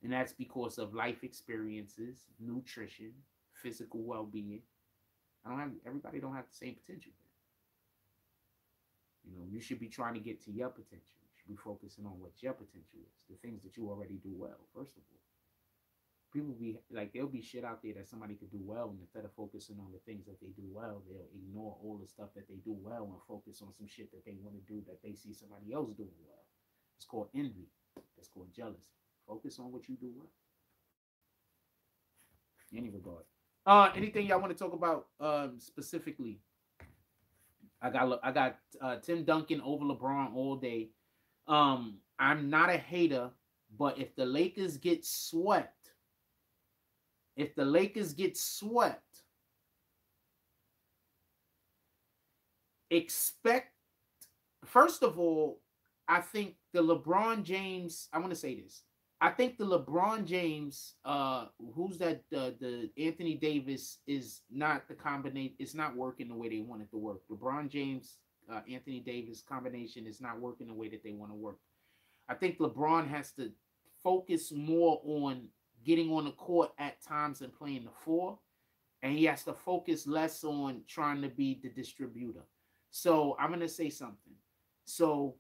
And that's because of life experiences, nutrition, physical well-being. Everybody don't have the same potential. You know, you should be trying to get to your potential. You should be focusing on what your potential is, the things that you already do well, first of all. People be like, there'll be shit out there that somebody could do well, and instead of focusing on the things that they do well, they'll ignore all the stuff that they do well and focus on some shit that they want to do that they see somebody else doing well. It's called envy. That's called jealousy. Focus on what you do well. In any regard. Anything y'all want to talk about specifically? I got Tim Duncan over LeBron all day. I'm not a hater, but if the Lakers get swept, If the Lakers get swept, expect, first of all, I think the LeBron James, I want to say this. I think the LeBron James, who's that? The Anthony Davis is not the combination. It's not working the way they want it to work. LeBron James, Anthony Davis combination is not working the way that they want to work. I think LeBron has to focus more on getting on the court at times and playing the four, and he has to focus less on trying to be the distributor. So I'm gonna say something. So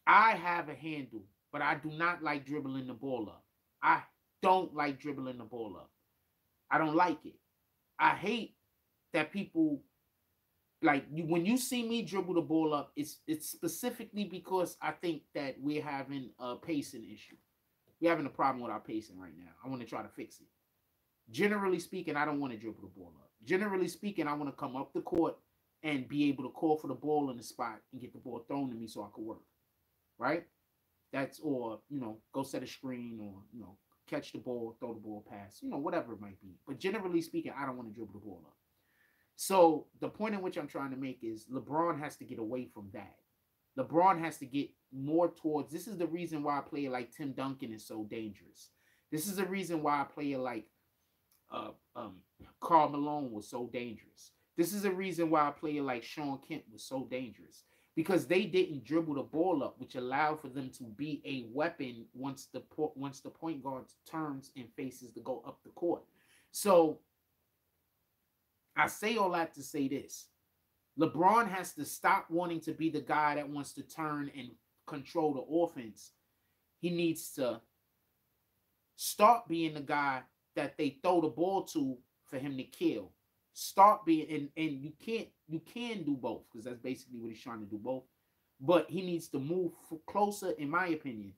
I have a handle, but I do not like dribbling the ball up. I don't like dribbling the ball up. I don't like it. I hate that people like you when you see me dribble the ball up. It's specifically because I think that we're having a pacing issue. We're having a problem with our pacing right now. I want to try to fix it. Generally speaking, I don't want to dribble the ball up. Generally speaking, I want to come up the court and be able to call for the ball in the spot and get the ball thrown to me so I can work. Right? That's, or, go set a screen, or, catch the ball, throw the ball pass, whatever it might be. But generally speaking, I don't want to dribble the ball up. So the point in which I'm trying to make is LeBron has to get away from that. LeBron has to get more towards, this is the reason why a player like Tim Duncan is so dangerous. This is the reason why a player like Karl Malone was so dangerous. This is the reason why a player like Shawn Kemp was so dangerous. Because they didn't dribble the ball up, which allowed for them to be a weapon once the point guard turns and faces to go up the court. So I say all that to say this. LeBron has to stop wanting to be the guy that wants to turn and control the offense. He needs to start being the guy that they throw the ball to for him to kill. Start being, and you can do both, because that's basically what he's trying to do, both. But he needs to move closer, in my opinion,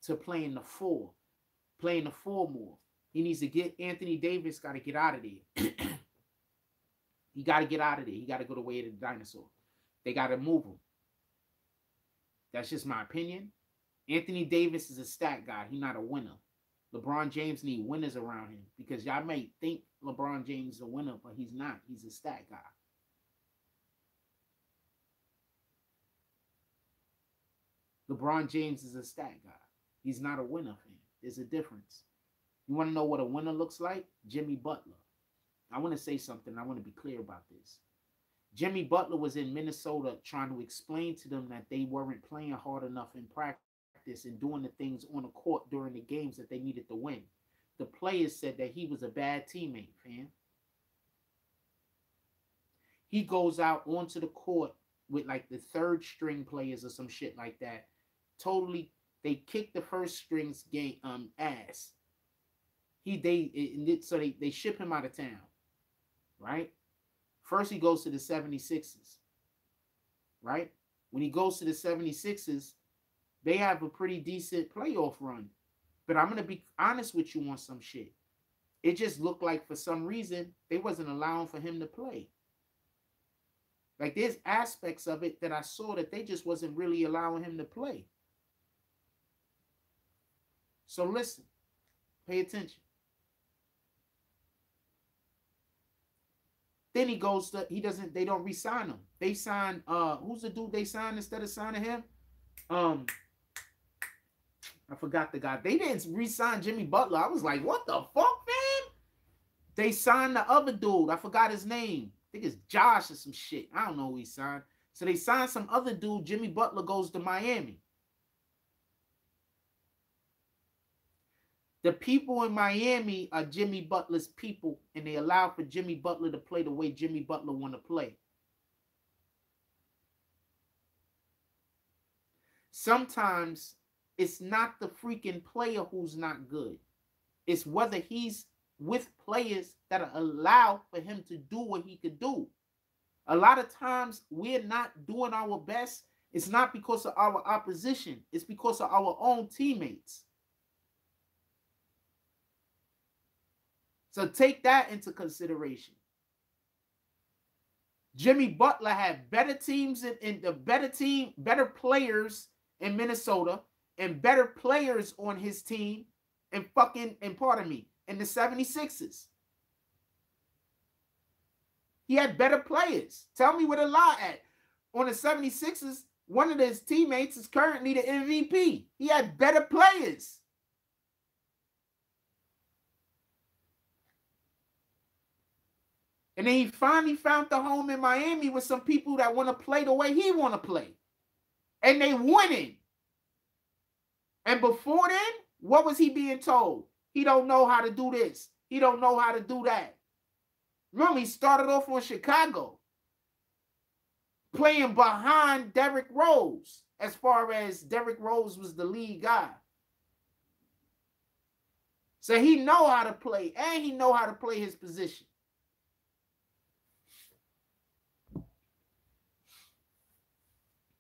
to playing the four more. He needs to get, Anthony Davis got to get out of there. He got to get out of there. He got to go the way of the dinosaur. They got to move him. That's just my opinion. Anthony Davis is a stat guy. He's not a winner. LeBron James need winners around him, because y'all may think LeBron James is a winner, but he's not. He's a stat guy. LeBron James is a stat guy. He's not a winner, fan. There's a difference. You want to know what a winner looks like? Jimmy Butler. I want to say something. I want to be clear about this. Jimmy Butler was in Minnesota trying to explain to them that they weren't playing hard enough in practice and doing the things on the court during the games that they needed to win. The players said that he was a bad teammate, fam. He goes out onto the court with like the third string players or some shit like that. Totally, they kick the first string's game ass. So they ship him out of town, right? First he goes to the 76ers, right? When he goes to the 76ers, they have a pretty decent playoff run. But I'm going to be honest with you on some shit. It just looked like for some reason they wasn't allowing for him to play. Like there's aspects of it that I saw that they just wasn't really allowing him to play. So listen, pay attention. Then he goes to, they don't re-sign him. They sign, who's the dude they signed instead of signing him? I forgot the guy. They didn't re-sign Jimmy Butler. I was like, what the fuck, man? They signed the other dude. I forgot his name. I think it's Josh or some shit. I don't know who he signed. So they signed some other dude. Jimmy Butler goes to Miami. The people in Miami are Jimmy Butler's people, and they allow for Jimmy Butler to play the way Jimmy Butler want to play. Sometimes it's not the freaking player who's not good. It's whether he's with players that allow for him to do what he could do. A lot of times we're not doing our best. It's not because of our opposition. It's because of our own teammates. So take that into consideration. Jimmy Butler had better teams in the better players in Minnesota and better players on his team and pardon me, in the 76ers. He had better players. Tell me where the lie at. On the 76ers, one of his teammates is currently the MVP. He had better players. And then he finally found the home in Miami with some people that want to play the way he want to play. And they winning. And before then, what was he being told? He don't know how to do this. He don't know how to do that. Remember, he started off on Chicago, playing behind Derrick Rose, as far as Derrick Rose was the lead guy. So he know how to play, and he know how to play his position.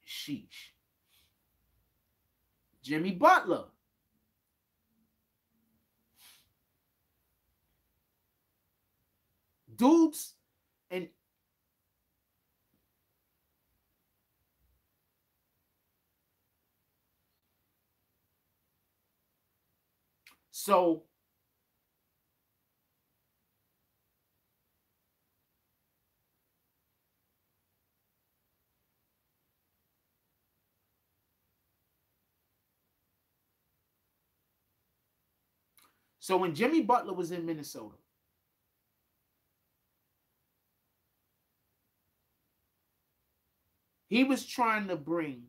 Sheesh. Jimmy Butler. Dudes, and so when Jimmy Butler was in Minnesota, he was trying to bring.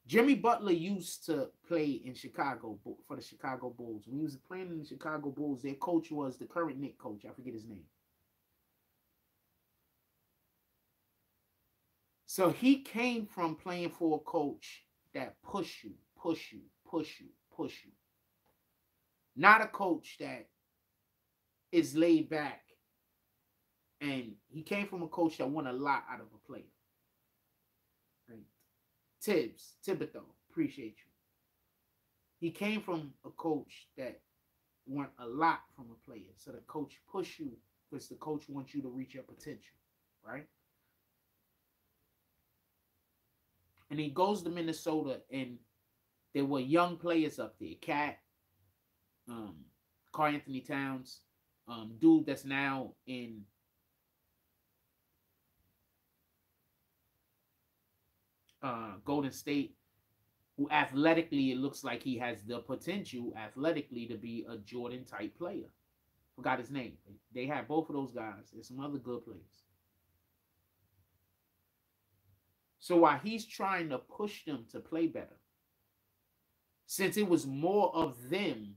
Jimmy Butler used to play in Chicago for the Chicago Bulls. When he was playing in the Chicago Bulls, their coach was the current Knicks coach. I forget his name. So he came from playing for a coach that push you. Not a coach that is laid back. And he came from a coach that won a lot out of a player. Right? Thibodeau, appreciate you. He came from a coach that won a lot from a player. So the coach push you because the coach wants you to reach your potential, right? And he goes to Minnesota, and there were young players up there. Cat, Karl-Anthony Towns, dude that's now in Golden State, who athletically, it looks like he has the potential athletically to be a Jordan type player. Forgot his name. They have both of those guys. There's some other good players. So while he's trying to push them to play better, since it was more of them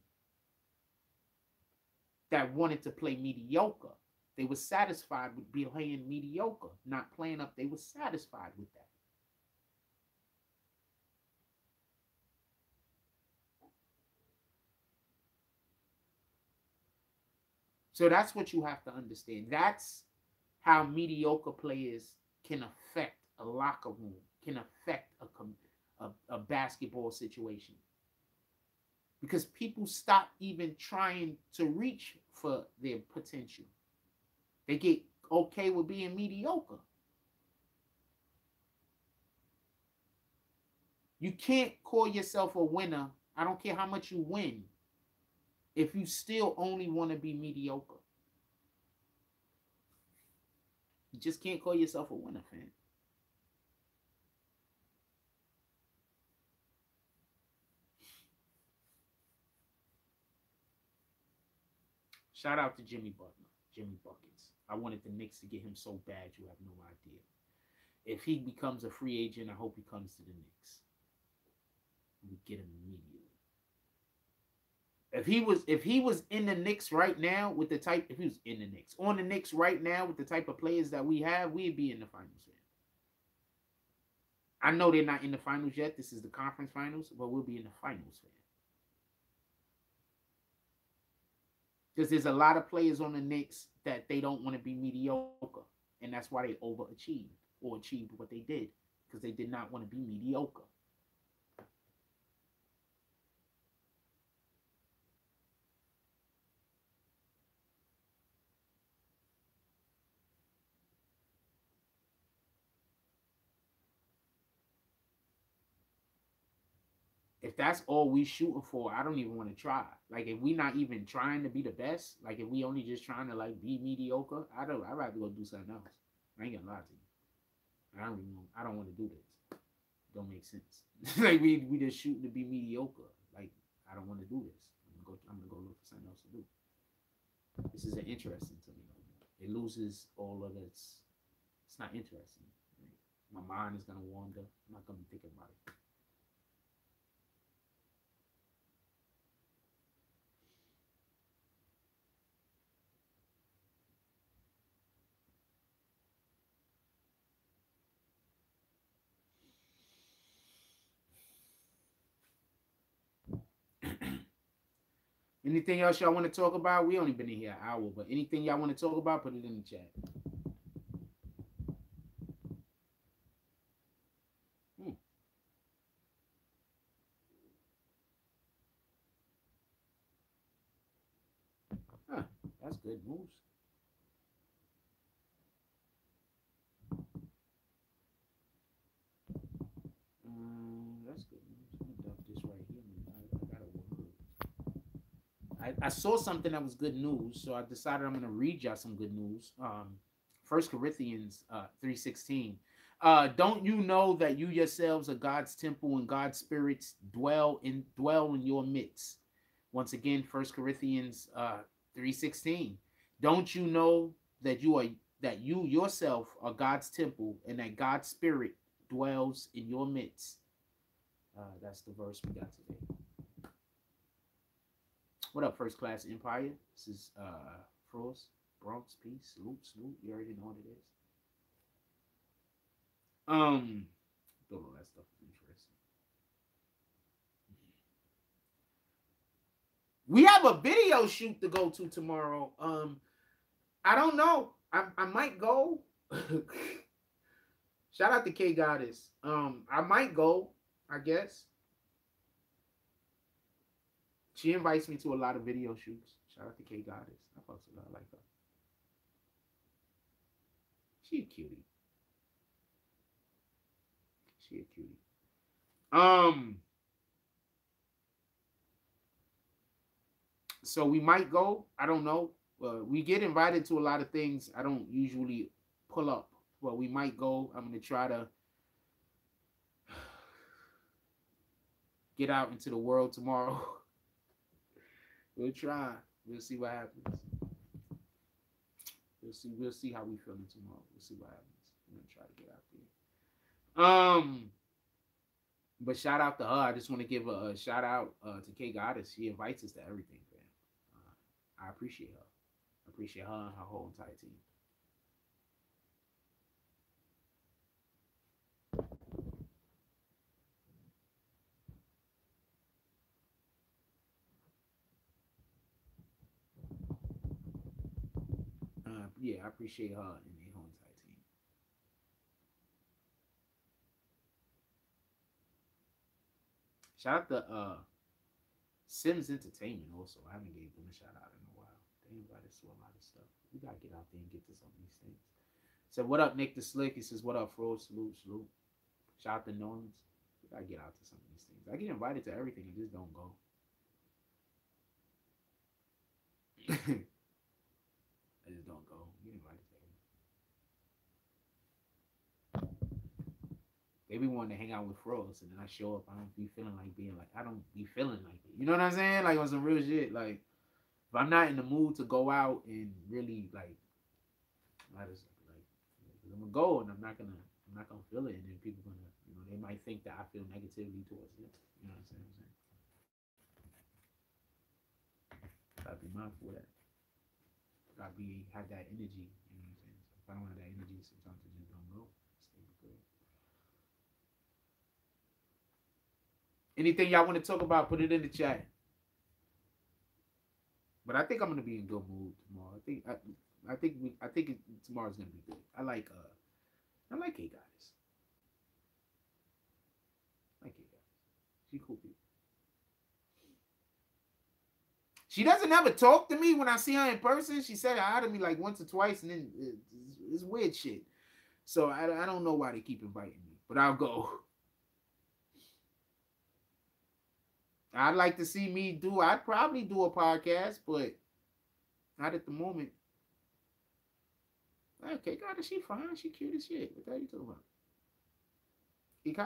that wanted to play mediocre, they were satisfied with playing mediocre, not playing up. They were satisfied with that. So that's what you have to understand. That's how mediocre players can affect a locker room, can affect a basketball situation. Because people stop even trying to reach for their potential. They get okay with being mediocre. You can't call yourself a winner. I don't care how much you win if you still only want to be mediocre. You just can't call yourself a winner, fam. Shout out to Jimmy Butler, Jimmy Buckets. I wanted the Knicks to get him so bad you have no idea. If he becomes a free agent, I hope he comes to the Knicks. We get him immediately. If he was in the Knicks right now with the type, if he was in the Knicks, on the Knicks right now with the type of players that we have, we'd be in the finals. I know they're not in the finals yet. This is the conference finals, but we'll be in the finals, man. Because there's a lot of players on the Knicks that they don't want to be mediocre. And that's why they overachieved or achieved what they did. Because they did not want to be mediocre. If that's all we shooting for, I don't even want to try. Like if we not even trying to be the best, like if we only just trying to like be mediocre, I'd rather go do something else. I ain't gonna lie to you. I don't want to do this. Don't make sense. Like we just shooting to be mediocre. Like I don't want to do this. I'm gonna go look for something else to do. This isn't interesting to me. It loses all of its. It's not interesting. My mind is gonna wander. I'm not gonna be thinking about it. Anything else y'all want to talk about? We only been in here an hour, but anything y'all want to talk about, put it in the chat. Huh, that's good news. That's good news. I'm gonna dump this right here. I got a word. I saw something that was good news, so I decided I'm gonna read y'all some good news. 1 Corinthians 3:16. Don't you know that you yourselves are God's temple and God's spirits dwell in your midst? Once again, 1 Corinthians 3:16. Don't you know that you yourself are God's temple and that God's spirit dwells in your midst? That's the verse we got today. What up, First Class Empire? This is Frost, Bronx, peace, salute. You already know what it is. Thought all that stuff was interesting. We have a video shoot to go to tomorrow. I don't know. I might go. Shout out to K Goddess. I might go, I guess. She invites me to a lot of video shoots. Shout out to K Goddess. I fucks with her. I like her. She a cutie. She a cutie. So we might go. I don't know. We get invited to a lot of things. I don't usually pull up, but we might go. I'm gonna try to get out into the world tomorrow. We'll try. We'll see what happens. We'll see how we feeling tomorrow. We'll see what happens. I'm gonna try to get out there. But shout out to her. I just want to give a shout out to K Goddess. She invites us to everything, fam. I appreciate her. I appreciate her and her whole entire team. Yeah, I appreciate her and the whole entire team. Shout out to Sims Entertainment also. I haven't gave them a shout out in a while. They invited us to a lot of stuff. We gotta get out there and get to some of these things. So what up, Nick the Slick? He says, what up, Fro? Salute. Shout out to Norms. We gotta get out to some of these things. I get invited to everything and just don't go. I just don't go. Get invited to everything. They be wanting to hang out with Froze, and then I show up. I don't be feeling like being like, I don't be feeling like it. You know what I'm saying? Like on some real shit. Like if I'm not in the mood to go out and really like, I just like I'm gonna go and I'm not gonna feel it, and then people gonna, you know, they might think that I feel negatively towards it. You know what I'm saying? Gotta be mindful of that. Gotta have that energy. You know what I'm saying? So if I don't have that energy, sometimes I just don't go. Anything y'all want to talk about, put it in the chat. But I think I'm gonna be in good mood tomorrow. I think tomorrow's gonna be good. I like K Goddess. I like K Goddess. She cool people. She doesn't ever talk to me when I see her in person. She said hi to me like once or twice, and then it's weird shit. So I don't know why they keep inviting me, but I'll go. I'd like to see me do. I'd probably do a podcast, but not at the moment. Okay, God, she fine. She cute as shit. What the hell you talking about?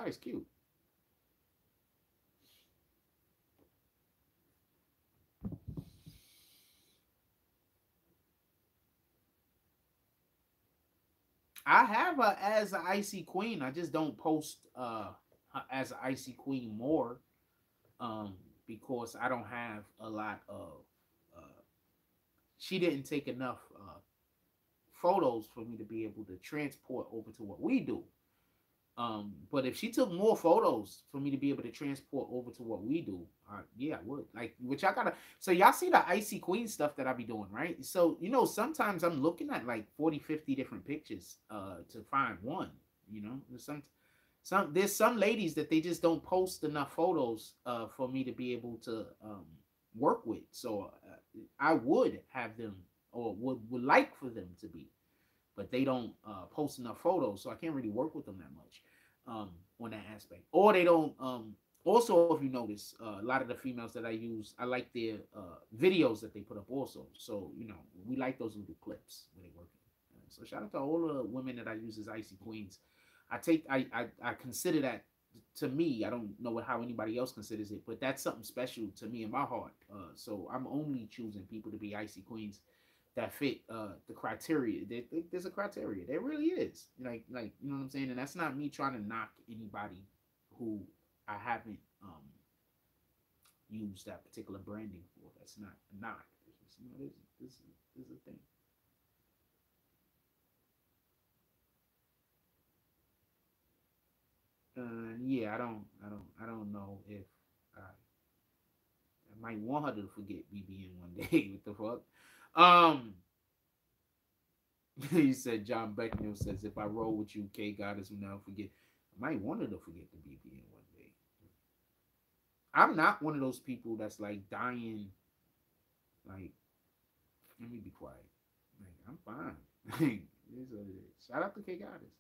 Ikai's cute. I have her as an icy queen. I just don't post her as an icy queen more. Because I don't have a lot of she didn't take enough photos for me to be able to transport over to what we do. But if she took more photos for me to be able to transport over to what we do, yeah, I would. Like, which I gotta. So y'all see the icy queen stuff that I be doing, right? So sometimes I'm looking at like 40, 50 different pictures, to find one. There's some ladies that they just don't post enough photos, for me to be able to work with. So I would have them, or would like for them to be, but they don't post enough photos, so I can't really work with them that much, on that aspect. Or they don't. Also, if you notice, a lot of the females that I use, I like their videos that they put up also. So we like those little clips when they working. So shout out to all the women that I use as icy queens. I consider that, to me. I don't know how anybody else considers it, but that's something special to me in my heart. So I'm only choosing people to be icy queens that fit the criteria. There's a criteria. There really is. Like you know what I'm saying? And that's not me trying to knock anybody who I haven't used that particular branding for. That's not a knock. It's just, this is a thing. Yeah, I don't know if I might want her to forget BBN one day. What the fuck? He said John Becknell says, if I roll with you, K Goddess will never forget. I might want her to forget the BBN one day. I'm not one of those people that's like dying. Like, let me be quiet. Like, I'm fine. It is what it is. Shout out to K Goddess.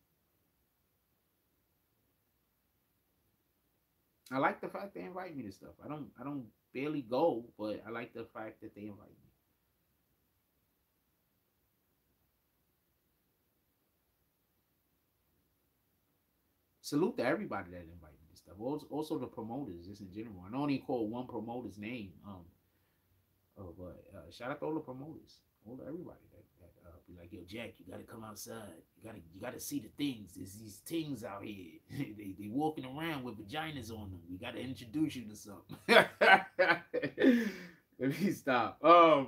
I like the fact they invite me to stuff. I don't barely go, but I like the fact that they invite me. Salute to everybody that invite me to stuff. Also the promoters, just in general. I don't only call one promoter's name. But shout out to all the promoters, all everybody that be like, yo, Jack, you gotta come outside. You gotta see the things. There's these things out here. they walking around with vaginas on them. We gotta introduce you to something. Let me stop. Yeah,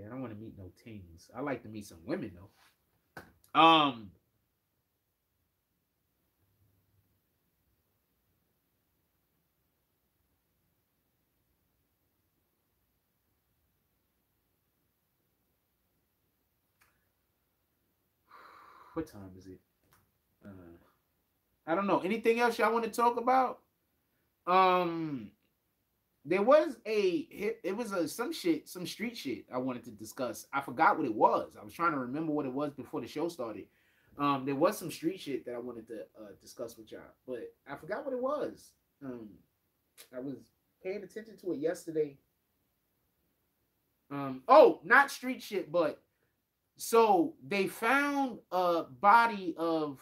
I don't want to meet no tings. I like to meet some women though. What time is it? Uh, I don't know. Anything else y'all want to talk about? Um, there was it was some street shit I wanted to discuss. I forgot what it was. I was trying to remember what it was before the show started. There was some street shit that I wanted to discuss with y'all, but I forgot what it was. I was paying attention to it yesterday. Oh, not street shit, but so they found a body of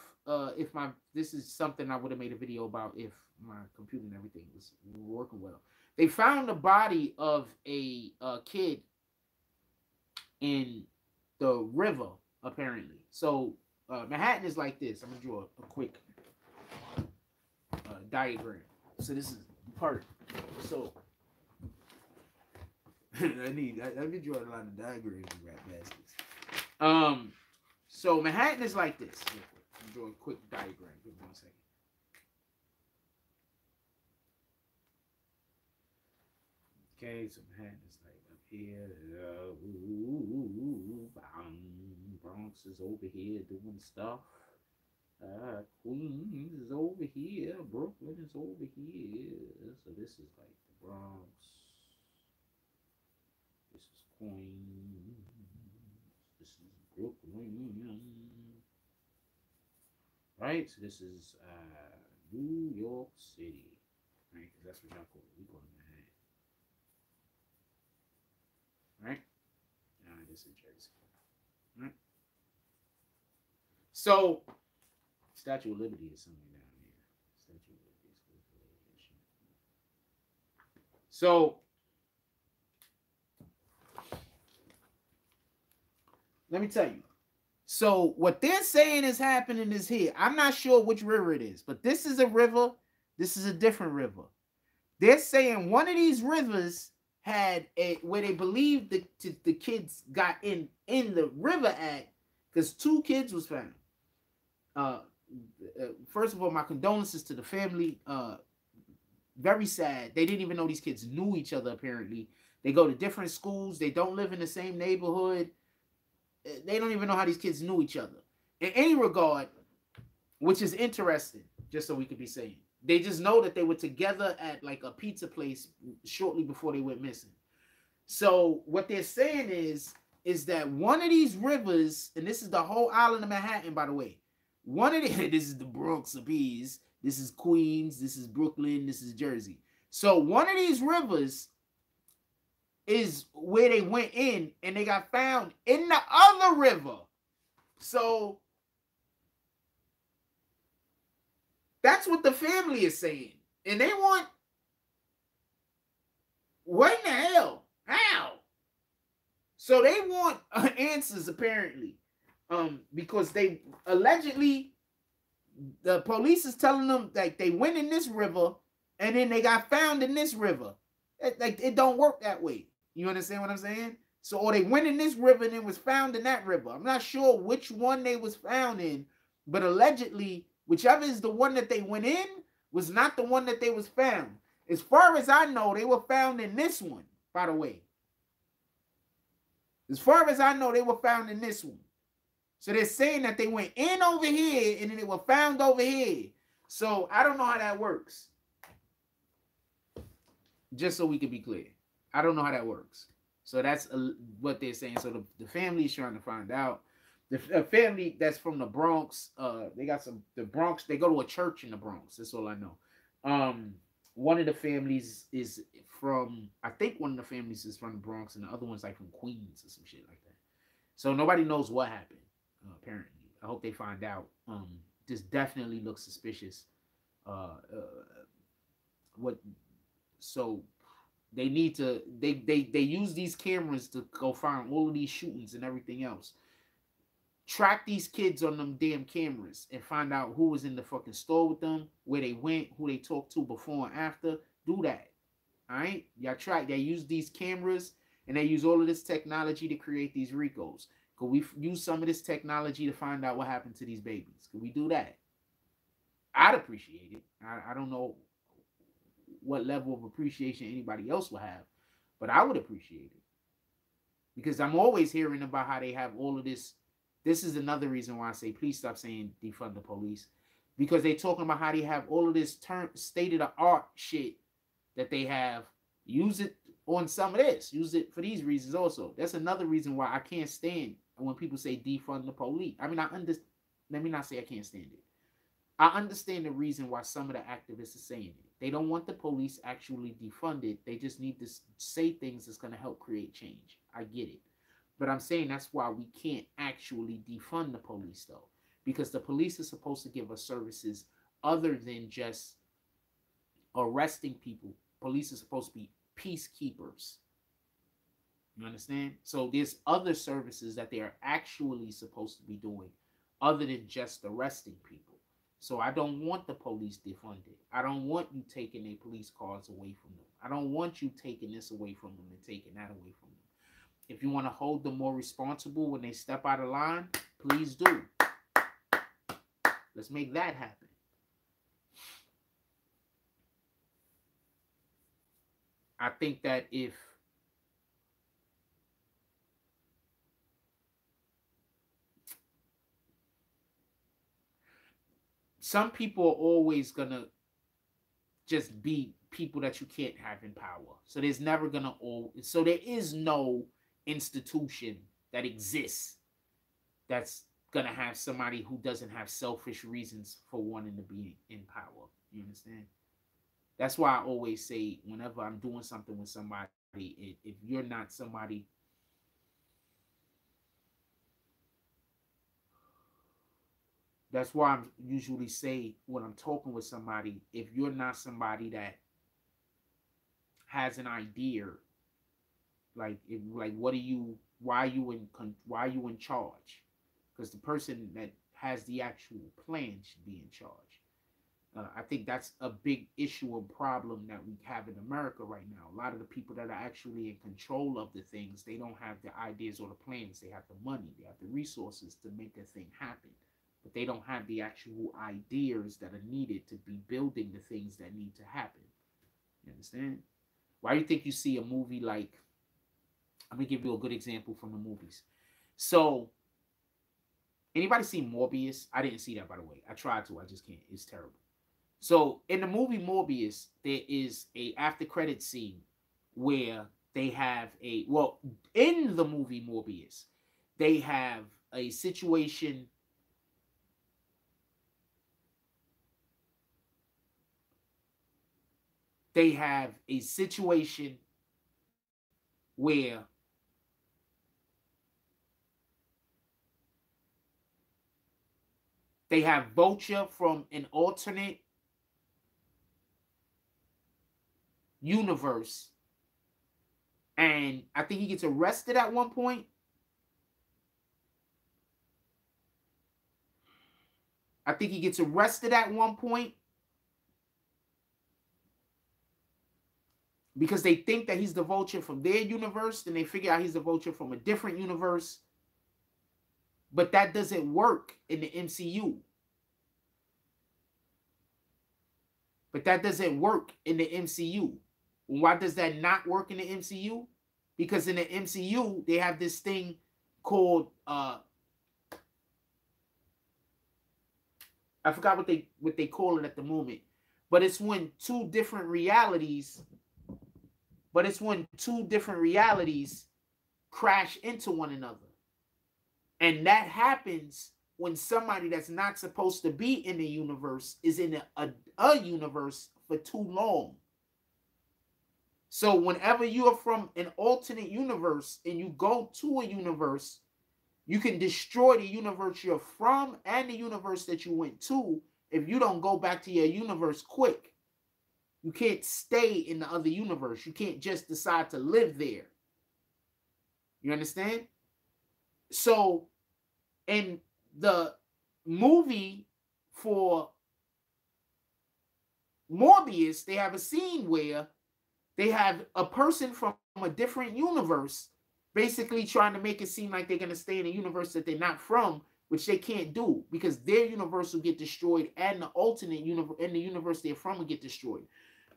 if my this is something I would have made a video about if my computer and everything was working well. They found the body of a kid in the river apparently. So Manhattan is like this. I'm gonna draw a quick diagram. So this is part. So I me draw a line of diagrams and rap baskets. So Manhattan is like this. I'm drawing a quick diagram. Give me 1 second. Okay, so Manhattan is like up here. Bronx is over here doing stuff. Queens is over here. Brooklyn is over here. So this is like the Bronx. This is Queens. This is Brooklyn. Right? So this is New York City. right? Because that's what y'all call it. We call it Manhattan, right? This is Jersey, right? So, Statue of Liberty is somewhere down here. Statue of Liberty is. So, let me tell you. So what they're saying is happening is here. I'm not sure which river it is, but this is a river. This is a different river. They're saying one of these rivers had a where they believe the kids got in the river at, because 2 kids was found. First of all, my condolences to the family. Very sad. They didn't even know these kids knew each other. Apparently, they go to different schools. They don't live in the same neighborhood. They don't even know how these kids knew each other in any regard, which is interesting, just so we could be saying. They just know that they were together at like a pizza place shortly before they went missing. So what they're saying is that one of these rivers, and this is the whole island of Manhattan, by the way. One of the, this is the Bronx of Bees, this is Queens, this is Brooklyn, this is Jersey. So one of these rivers is where they went in, and they got found in the other river. So that's what the family is saying. And they want, what in the hell? How? So they want answers, apparently. Because they allegedly, the police is telling them like they went in this river and then they got found in this river. It don't work that way. You understand what I'm saying? So, or they went in this river and it was found in that river. I'm not sure which one they was found in, but allegedly, whichever is the one that they went in was not the one that they was found. As far as I know, they were found in this one, by the way. As far as I know, they were found in this one. So they're saying that they went in over here and then they were found over here. So I don't know how that works. Just so we can be clear. I don't know how that works. So that's what they're saying. So the family is trying to find out. The family that's from the Bronx, they got the Bronx, they go to a church in the Bronx. That's all I know. One of the families is from, I think one of the families is from the Bronx and the other one's like from Queens or some shit like that. So nobody knows what happened, apparently. I hope they find out. This definitely looks suspicious. So they need to, they use these cameras to go find all of these shootings and everything else. Track these kids on them damn cameras and find out who was in the fucking store with them, where they went, who they talked to before and after. Do that. All right? Y'all track. They use these cameras and they use all of this technology to create these RICOs. Could we use some of this technology to find out what happened to these babies? Could we do that? I'd appreciate it. I don't know what level of appreciation anybody else will have, but I would appreciate it. Because I'm always hearing about how they have all of this. This is another reason why I say, please stop saying defund the police. Because they're talking about how they have all of this state-of-the-art shit that they have. Use it on some of this. Use it for these reasons also. That's another reason why I can't stand when people say defund the police. I mean, let me not say I can't stand it. I understand the reason why some of the activists are saying it. They don't want the police actually defunded. They just need to say things that's going to help create change. I get it. But I'm saying that's why we can't actually defund the police, though. Because the police is supposed to give us services other than just arresting people. Police is supposed to be peacekeepers. You understand? So there's other services that they are actually supposed to be doing other than just arresting people. So I don't want the police defunded. I don't want you taking their police cars away from them. I don't want you taking this away from them and taking that away from them. If you want to hold them more responsible when they step out of line, please do. Let's make that happen. I think that if some people are always going to just be people that you can't have in power. So there's never going to, so there is no institution that exists that's going to have somebody who doesn't have selfish reasons for wanting to be in power. You understand? That's why I always say whenever I'm doing something with somebody, if you're not somebody, that's why I'm usually say when I'm talking with somebody, if you're not somebody that has an idea, like what are you, why are you in charge? Because the person that has the actual plan should be in charge. I think that's a big issue and problem that we have in America right now. A lot of the people that are actually in control of the things, they don't have the ideas or the plans. They have the money, they have the resources to make a thing happen, but they don't have the actual ideas that are needed to be building the things that need to happen. You understand? Why do you think you see a movie like, I'm gonna give you a good example from the movies. So, anybody see Morbius? I didn't see that, by the way. I tried to, I just can't. It's terrible. So in the movie Morbius, there is a after credit scene where they have a, well, in the movie Morbius, they have a situation. They have a situation where they have Vulture from an alternate universe, and I think he gets arrested at one point. I think he gets arrested at one point because they think that he's the Vulture from their universe, then they figure out he's the Vulture from a different universe. But that doesn't work in the MCU. But that doesn't work in the MCU. Why does that not work in the MCU? Because in the MCU, they have this thing called I forgot what they call it at the moment. But it's when two different realities crash into one another. And that happens when somebody that's not supposed to be in the universe is in a universe for too long. So whenever you are from an alternate universe and you go to a universe, you can destroy the universe you're from and the universe that you went to if you don't go back to your universe quick. You can't stay in the other universe. You can't just decide to live there. You understand? So in the movie for Morbius, they have a scene where they have a person from a different universe basically trying to make it seem like they're going to stay in a universe that they're not from, which they can't do because their universe will get destroyed and the alternate universe and the universe they're from will get destroyed.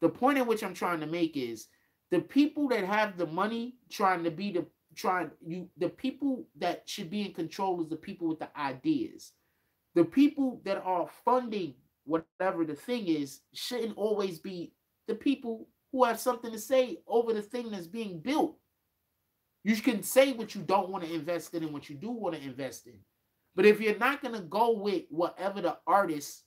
The point at which I'm trying to make is the people that have the money the people that should be in control is the people with the ideas. The people that are funding whatever the thing is shouldn't always be the people who have something to say over the thing that's being built. You can say what you don't want to invest in and what you do want to invest in. But if you're not going to go with whatever the artist's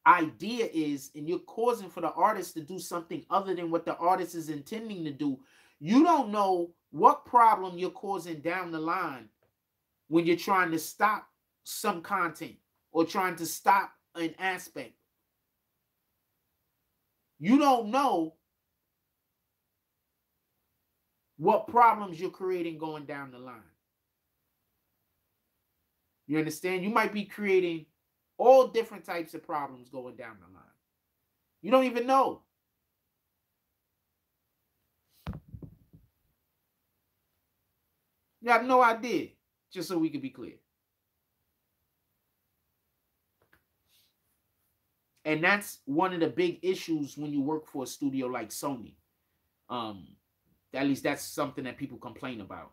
idea is and you're causing for the artist to do something other than what the artist is intending to do, you don't know what problem you're causing down the line when you're trying to stop some content or trying to stop an aspect. You don't know what problems you're creating going down the line. You understand? You might be creating all different types of problems going down the line. You don't even know. You have no idea, just so we can be clear. And that's one of the big issues when you work for a studio like Sony. At least that's something that people complain about.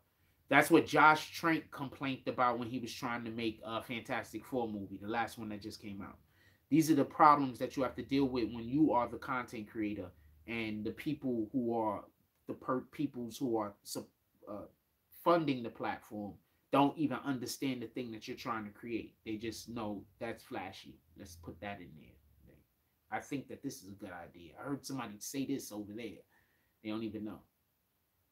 That's what Josh Trank complained about when he was trying to make a Fantastic Four movie, the last one that just came out. These are the problems that you have to deal with when you are the content creator and the people who are peoples who are funding the platform don't even understand the thing that you're trying to create. They just know that's flashy. Let's put that in there. I think that this is a good idea. I heard somebody say this over there. They don't even know.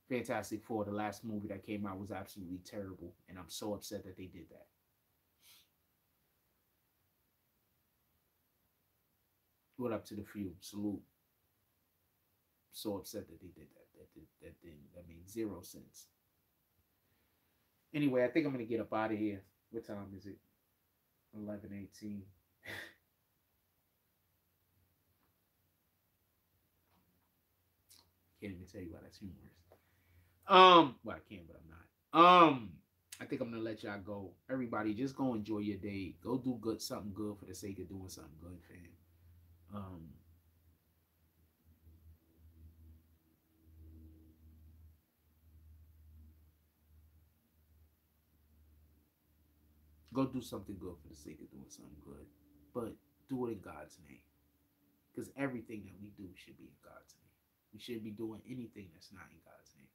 Fantastic Four, the last movie that came out, was absolutely terrible, and I'm so upset that they did that. What up to the few? Salute. So upset that they did that. That made zero sense. Anyway, I think I'm gonna get up out of here. What time is it? 11:18. Can't even tell you why that's humorous. Well, I can, but I'm not. I think I'm gonna let y'all go. Everybody, just go enjoy your day. Go do something good for the sake of doing something good, fam. Um, go do something good for the sake of doing something good, but do it in God's name. Because everything that we do should be in God's name. We shouldn't be doing anything that's not in God's name.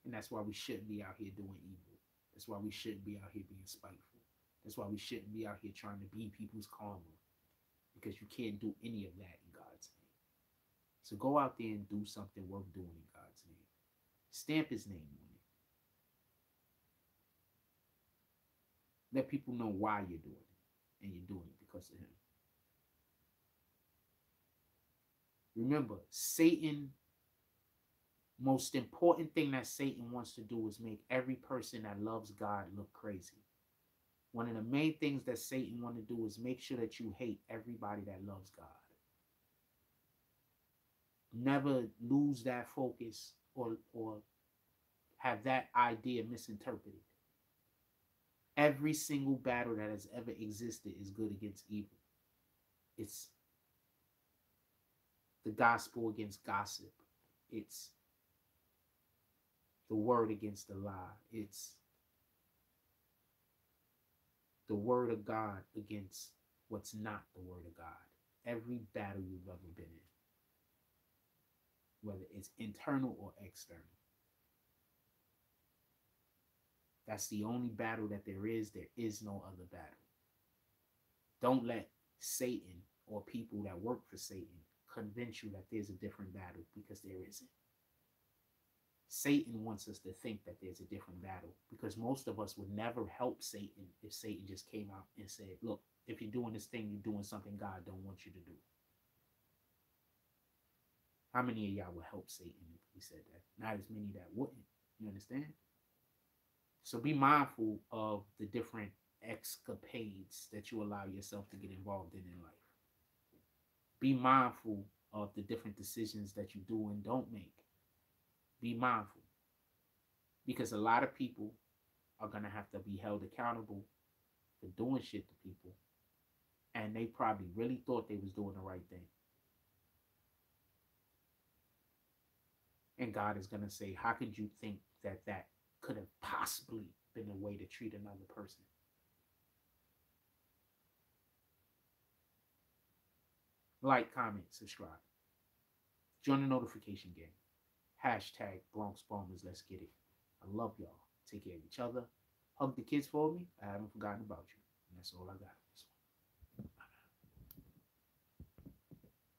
And that's why we shouldn't be out here doing evil. That's why we shouldn't be out here being spiteful. That's why we shouldn't be out here trying to be people's karma. Because you can't do any of that in God's name. So go out there and do something worth doing in God's name. Stamp his name on it. Let people know why you're doing it. And you're doing it because of him. Remember, Satan, most important thing that Satan wants to do is make every person that loves God look crazy. One of the main things that Satan wants to do is make sure that you hate everybody that loves God. Never lose that focus or have that idea misinterpreted. Every single battle that has ever existed is good against evil. It's the gospel against gossip. It's the word against the lie. It's the word of God against what's not the word of God. Every battle you've ever been in, whether it's internal or external. That's the only battle that there is. There is no other battle. Don't let Satan or people that work for Satan convince you that there's a different battle, because there isn't. Satan wants us to think that there's a different battle, because most of us would never help Satan if Satan just came out and said, look, if you're doing this thing, you're doing something God don't want you to do. How many of y'all would help Satan if he said that? Not as many that wouldn't. You understand? So be mindful of the different escapades that you allow yourself to get involved in life. Be mindful of the different decisions that you do and don't make. Be mindful. Because a lot of people are going to have to be held accountable for doing shit to people. And they probably really thought they was doing the right thing. And God is going to say, how could you think that that could have possibly been a way to treat another person? Like, comment, subscribe. Join the notification game. Hashtag Bronx Bombers. Let's get it. I love y'all. Take care of each other. Hug the kids for me. I haven't forgotten about you. And that's all I got.